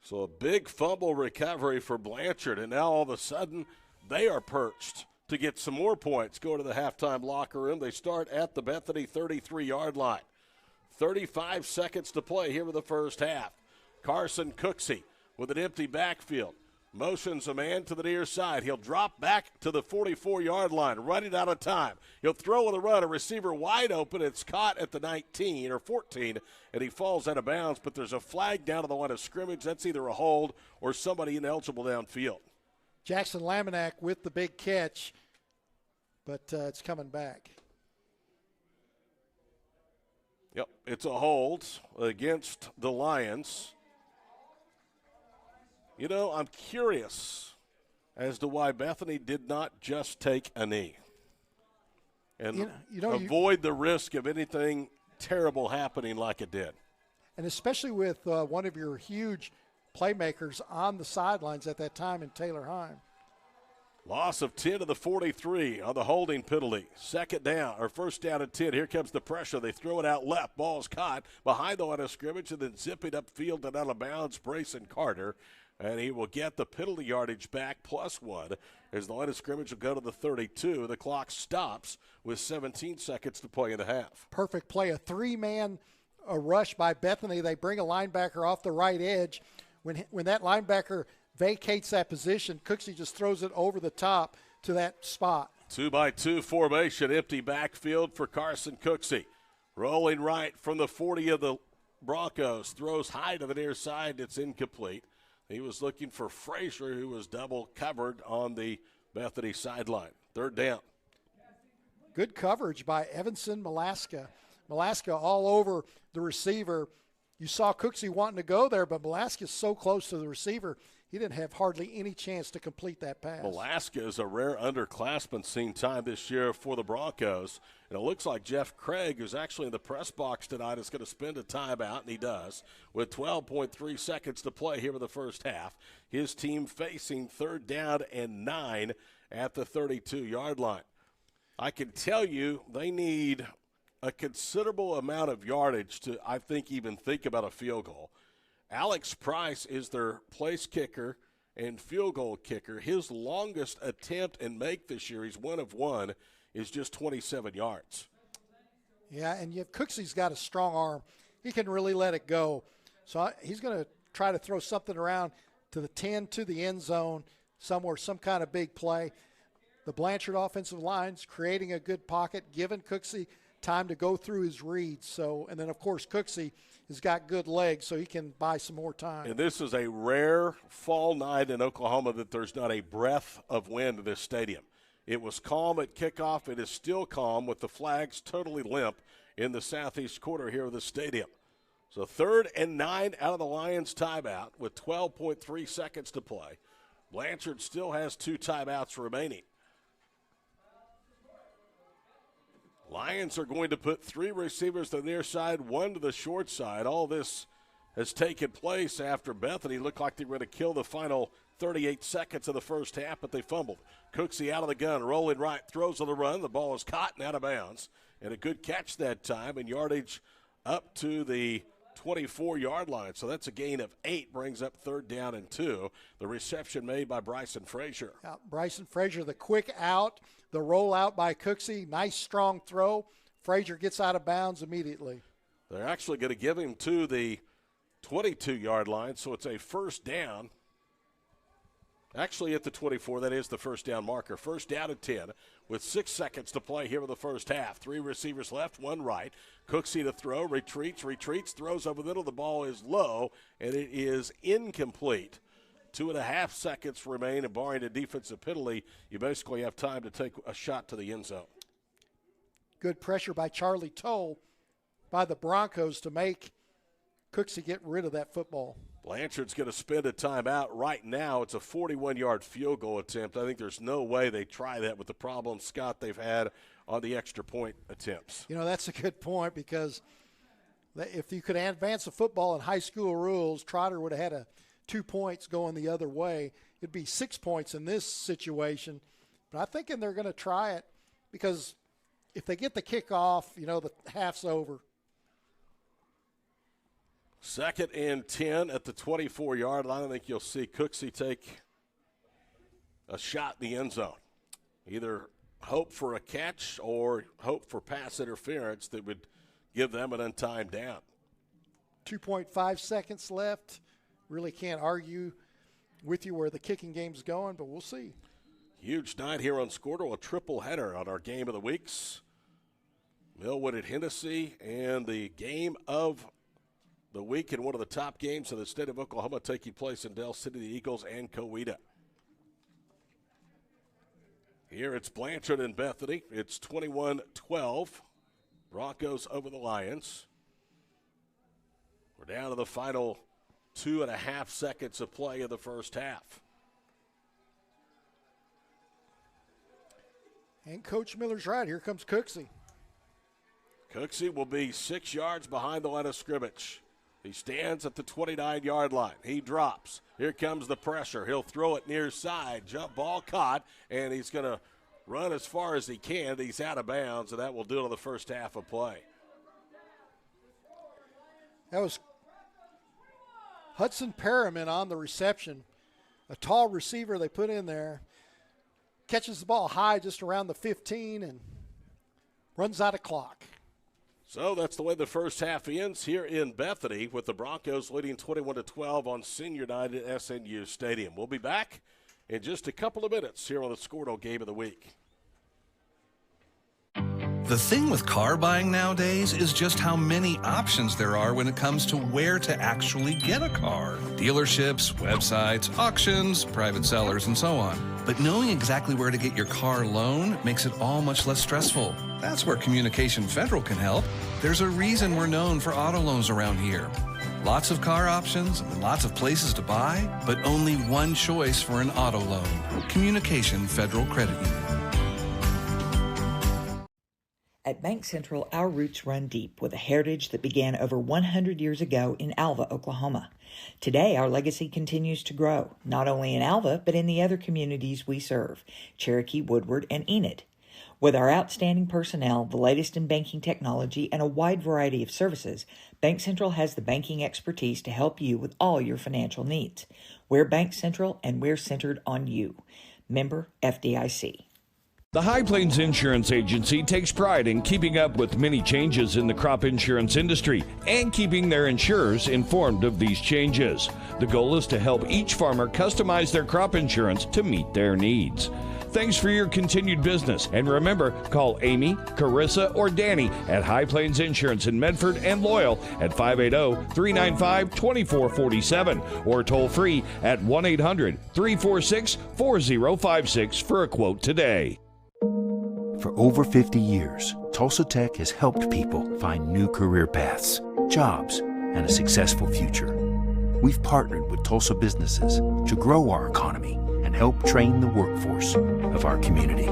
So a big fumble recovery for Blanchard, and now all of a sudden they are perched to get some more points. Go to the halftime locker room. They start at the Bethany 33-yard line. 35 seconds to play here in the first half. Carson Cooksey with an empty backfield. Motions a man to the near side. He'll drop back to the 44-yard line, running out of time. He'll throw with a run, a receiver wide open. It's caught at the 19 or 14, and he falls out of bounds, but there's a flag down to the line of scrimmage. That's either a hold or somebody ineligible downfield. Jackson Laminack with the big catch, but it's coming back. Yep, it's a hold against the Lions. You know, I'm curious as to why Bethany did not just take a knee and avoid the risk of anything terrible happening like it did. And especially with one of your huge playmakers on the sidelines at that time in Taylor Heim. Loss of 10 to the 43 on the holding penalty. Second down, or first down and 10. Here comes the pressure. They throw it out left. Ball's caught behind the line of scrimmage and then zipping upfield and out of bounds. Brayson Carter. And he will get the penalty yardage back +1 as the line of scrimmage will go to the 32. The clock stops with 17 seconds to play in the half. Perfect play. A 3-man rush by Bethany. They bring a linebacker off the right edge. When that linebacker vacates that position, Cooksey just throws it over the top to that spot. 2-by-2 formation, empty backfield for Carson Cooksey. Rolling right from the 40 of the Broncos. Throws high to the near side. It's incomplete. He was looking for Frazier, who was double covered on the Bethany sideline. Third down. Good coverage by Evanson Malaska. Malaska all over the receiver. You saw Cooksey wanting to go there, but Malaska's so close to the receiver, he didn't have hardly any chance to complete that pass. Malaska is a rare underclassman seen time this year for the Broncos. And it looks like Jeff Craig, who's actually in the press box tonight, is going to spend a timeout, and he does, with 12.3 seconds to play here in the first half. His team facing third down and 9 at the 32-yard line. I can tell you they need a considerable amount of yardage to, I think, even think about a field goal. Alex Price is their place kicker and field goal kicker. His longest attempt and make this year, he's 1 of 1, is just 27 yards. Yeah, and Cooksey's got a strong arm. He can really let it go. So he's going to try to throw something around to the 10, to the end zone, somewhere, some kind of big play. The Blanchard offensive line's creating a good pocket, giving Cooksey time to go through his reads. So, and then, of course, Cooksey has got good legs, so he can buy some more time. And this is a rare fall night in Oklahoma that there's not a breath of wind in this stadium. It was calm at kickoff. It is still calm with the flags totally limp in the southeast quarter here of the stadium. So 3rd and 9 out of the Lions timeout with 12.3 seconds to play. Blanchard still has 2 timeouts remaining. Lions are going to put 3 receivers to the near side, 1 to the short side. All this has taken place after Bethany looked like they were going to kill the final 38 seconds of the first half, but they fumbled. Cooksey out of the gun, rolling right, throws on the run. The ball is caught and out of bounds. And a good catch that time, and yardage up to the 24-yard line. So that's a gain of 8, brings up 3rd down and 2. The reception made by Bryson Frazier. Bryson Frazier, the quick out, the roll out by Cooksey, nice strong throw. Frazier gets out of bounds immediately. They're actually going to give him to the 22-yard line, so it's a 1st down. Actually at the 24, that is the 1st down marker. 1st down and 10 with 6 seconds to play here in the first half. 3 receivers left, 1 right. Cooksey to throw, retreats, throws over the middle. The ball is low, and it is incomplete. 2.5 seconds remain, and barring a defensive penalty, you basically have time to take a shot to the end zone. Good pressure by Charlie Toll by the Broncos to make Cooksey get rid of that football. Blanchard's going to spend a timeout right now. It's a 41-yard field goal attempt. I think there's no way they try that with the problems, Scott, they've had on the extra point attempts. You know, that's a good point because if you could advance the football in high school rules, Trotter would have had 2 points going the other way. It'd be 6 points in this situation. But I'm thinking they're going to try it because if they get the kickoff, you know, the half's over. 2nd and 10 at the 24-yard line. I think you'll see Cooksey take a shot in the end zone. Either hope for a catch or hope for pass interference that would give them an untimed down. 2.5 seconds left. Really can't argue with you where the kicking game's going, but we'll see. Huge night here on Squirtle, a triple header on our game of the weeks. Millwood at Hennessy, and the game of the week in one of the top games in the state of Oklahoma taking place in Del City, the Eagles and Coweta. Here it's Blanchard and Bethany. It's 21-12. Broncos over the Lions. We're down to the final 2.5 seconds of play in the first half. And Coach Miller's right. Here comes Cooksey. Cooksey will be 6 yards behind the line of scrimmage. He stands at the 29-yard line. He drops. Here comes the pressure. He'll throw it near side. Jump ball caught, and he's going to run as far as he can. He's out of bounds, and that will do it on the first half of play. That was Hudson Perriman on the reception. A tall receiver they put in there. Catches the ball high just around the 15 and runs out of clock. So that's the way the first half ends here in Bethany, with the Broncos leading 21-12 on senior night at SNU Stadium. We'll be back in just a couple of minutes here on the Squirtle Game of the Week. The thing with car buying nowadays is just how many options there are when it comes to where to actually get a car. Dealerships, websites, auctions, private sellers, and so on. But knowing exactly where to get your car loan makes it all much less stressful. That's where Communication Federal can help. There's a reason we're known for auto loans around here. Lots of car options and lots of places to buy, but only one choice for an auto loan. Communication Federal Credit Union. At Bank Central, our roots run deep with a heritage that began over 100 years ago in Alva, Oklahoma. Today, our legacy continues to grow, not only in Alva, but in the other communities we serve, Cherokee, Woodward, and Enid. With our outstanding personnel, the latest in banking technology, and a wide variety of services, Bank Central has the banking expertise to help you with all your financial needs. We're Bank Central, and we're centered on you. Member FDIC. The High Plains Insurance Agency takes pride in keeping up with many changes in the crop insurance industry and keeping their insurers informed of these changes. The goal is to help each farmer customize their crop insurance to meet their needs. Thanks for your continued business, and remember, call Amy, Carissa, or Danny at High Plains Insurance in Medford and Loyal at 580-395-2447 or toll free at 1-800-346-4056 for a quote today. For over 50 years, Tulsa Tech has helped people find new career paths, jobs, and a successful future. We've partnered with Tulsa businesses to grow our economy and help train the workforce of our community.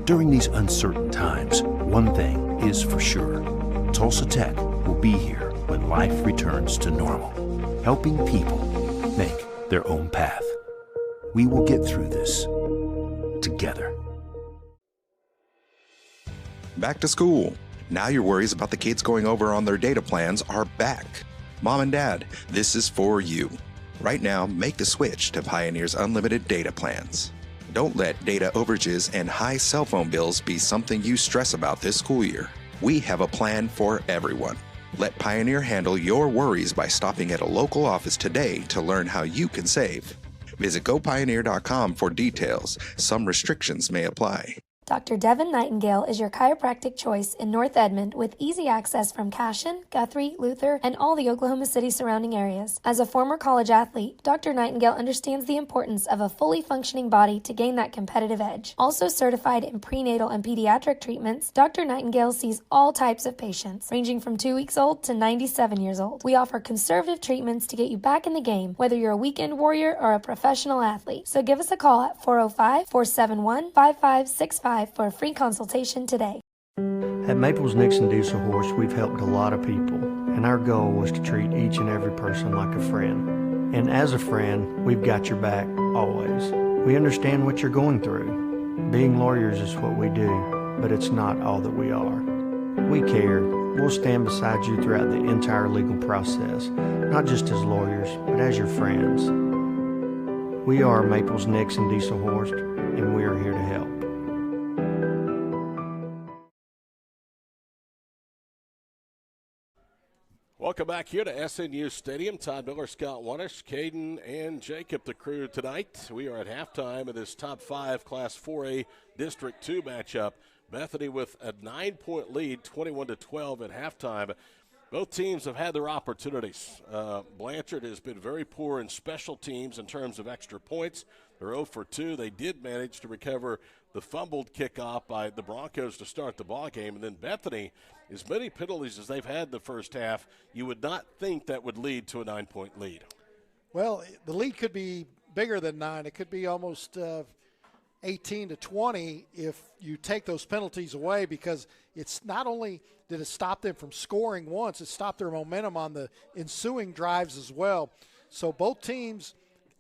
During these uncertain times, one thing is for sure. Tulsa Tech will be here when life returns to normal, helping people make their own path. We will get through this together. Back to school. Now your worries about the kids going over on their data plans are back. Mom and Dad, this is for you. Right now, make the switch to Pioneer's unlimited data plans. Don't let data overages and high cell phone bills be something you stress about this school year. We have a plan for everyone. Let Pioneer handle your worries by stopping at a local office today to learn how you can save. Visit gopioneer.com for details. Some restrictions may apply. Dr. Devin Nightingale is your chiropractic choice in North Edmond with easy access from Cashion, Guthrie, Luther, and all the Oklahoma City surrounding areas. As a former college athlete, Dr. Nightingale understands the importance of a fully functioning body to gain that competitive edge. Also certified in prenatal and pediatric treatments, Dr. Nightingale sees all types of patients, ranging from 2 weeks old to 97 years old. We offer conservative treatments to get you back in the game, whether you're a weekend warrior or a professional athlete. So give us a call at 405-471-5565 for a free consultation today. At Maples Nixon Diesel Horse, we've helped a lot of people, and our goal was to treat each and every person like a friend. And as a friend, we've got your back, always. We understand what you're going through. Being lawyers is what we do, but it's not all that we are. We care. We'll stand beside you throughout the entire legal process, not just as lawyers, but as your friends. We are Maples Nixon Diesel Horse, and we are here to help. Welcome back here to SNU Stadium. Todd Miller, Scott Wanish, Caden, and Jacob, the crew tonight. We are at halftime of this top 5 Class 4A District 2 matchup. Bethany with a 9-point lead, 21-12 at halftime. Both teams have had their opportunities. Blanchard has been very poor in special teams in terms of extra points. They're 0 for 2. They did manage to recover the fumbled kickoff by the Broncos to start the ball game. And then Bethany, as many penalties as they've had in the first half, you would not think that would lead to a 9-point lead. Well, the lead could be bigger than 9. It could be almost 18-20 if you take those penalties away, because it's not only did it stop them from scoring once, it stopped their momentum on the ensuing drives as well. So both teams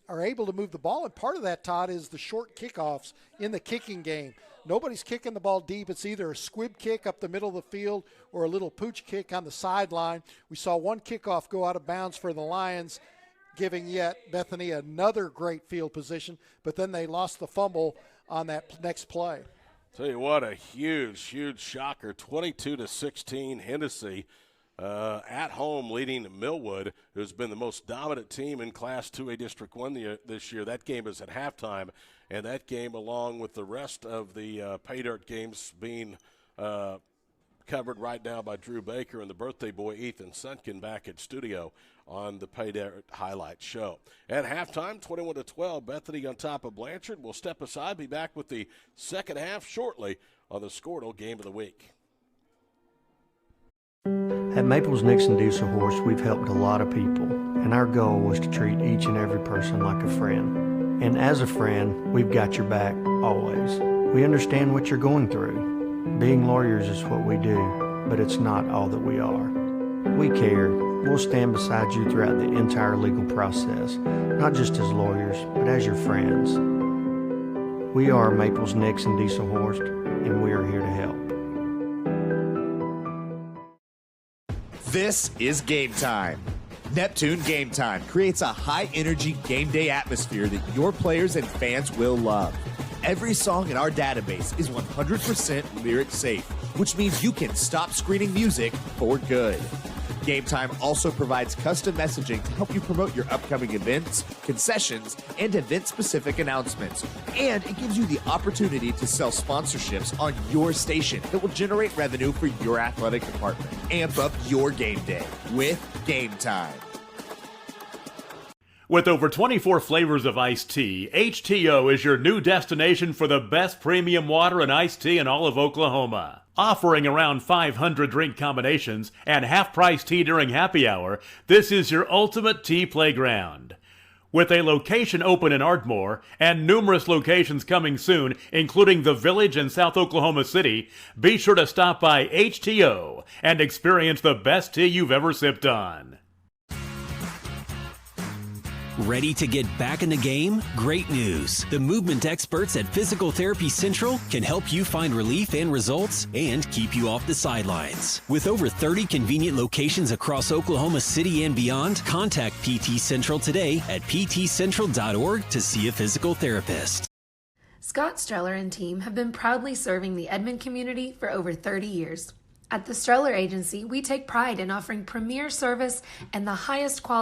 are able to move the ball, and part of that, Todd, is the short kickoffs in the kicking game. Nobody's kicking the ball deep. It's either a squib kick up the middle of the field or a little pooch kick on the sideline. We saw one kickoff go out of bounds for the Lions, giving yet Bethany another great field position, but then they lost the fumble on that next play. Tell you what, a huge, huge shocker, 22-16 Hennessy. At home leading Millwood, who's been the most dominant team in Class 2A District 1 this year. That game is at halftime, and that game, along with the rest of the pay dirt games, being covered right now by Drew Baker and the birthday boy Ethan Sunkin back at studio on the pay dirt highlight show. At halftime, 21-12, Bethany on top of Blanchard. We'll step aside, be back with the second half shortly on the Squirtle Game of the Week. At Maples Nixon Diesel Horse, we've helped a lot of people, and our goal was to treat each and every person like a friend. And as a friend, we've got your back, always. We understand what you're going through. Being lawyers is what we do, but it's not all that we are. We care. We'll stand beside you throughout the entire legal process, not just as lawyers, but as your friends. We are Maples Nixon Diesel Horse, and we are here to help. This is Game Time. Neptune Game Time creates a high-energy game day atmosphere that your players and fans will love. Every song in our database is 100% lyric safe, which means you can stop screening music for good. Game Time also provides custom messaging to help you promote your upcoming events, concessions, and event-specific announcements. And it gives you the opportunity to sell sponsorships on your station that will generate revenue for your athletic department. Amp up your game day with Game Time. With over 24 flavors of iced tea, HTO is your new destination for the best premium water and iced tea in all of Oklahoma. Offering around 500 drink combinations and half-price tea during happy hour, this is your ultimate tea playground. With a location open in Ardmore and numerous locations coming soon, including the Village in South Oklahoma City, be sure to stop by HTO and experience the best tea you've ever sipped on. Ready to get back in the game? Great news. The movement experts at Physical Therapy Central can help you find relief and results and keep you off the sidelines. With over 30 convenient locations across Oklahoma City and beyond, contact PT Central today at ptcentral.org to see a physical therapist. Scott Streller and team have been proudly serving the Edmond community for over 30 years. At the Streller Agency, we take pride in offering premier service and the highest quality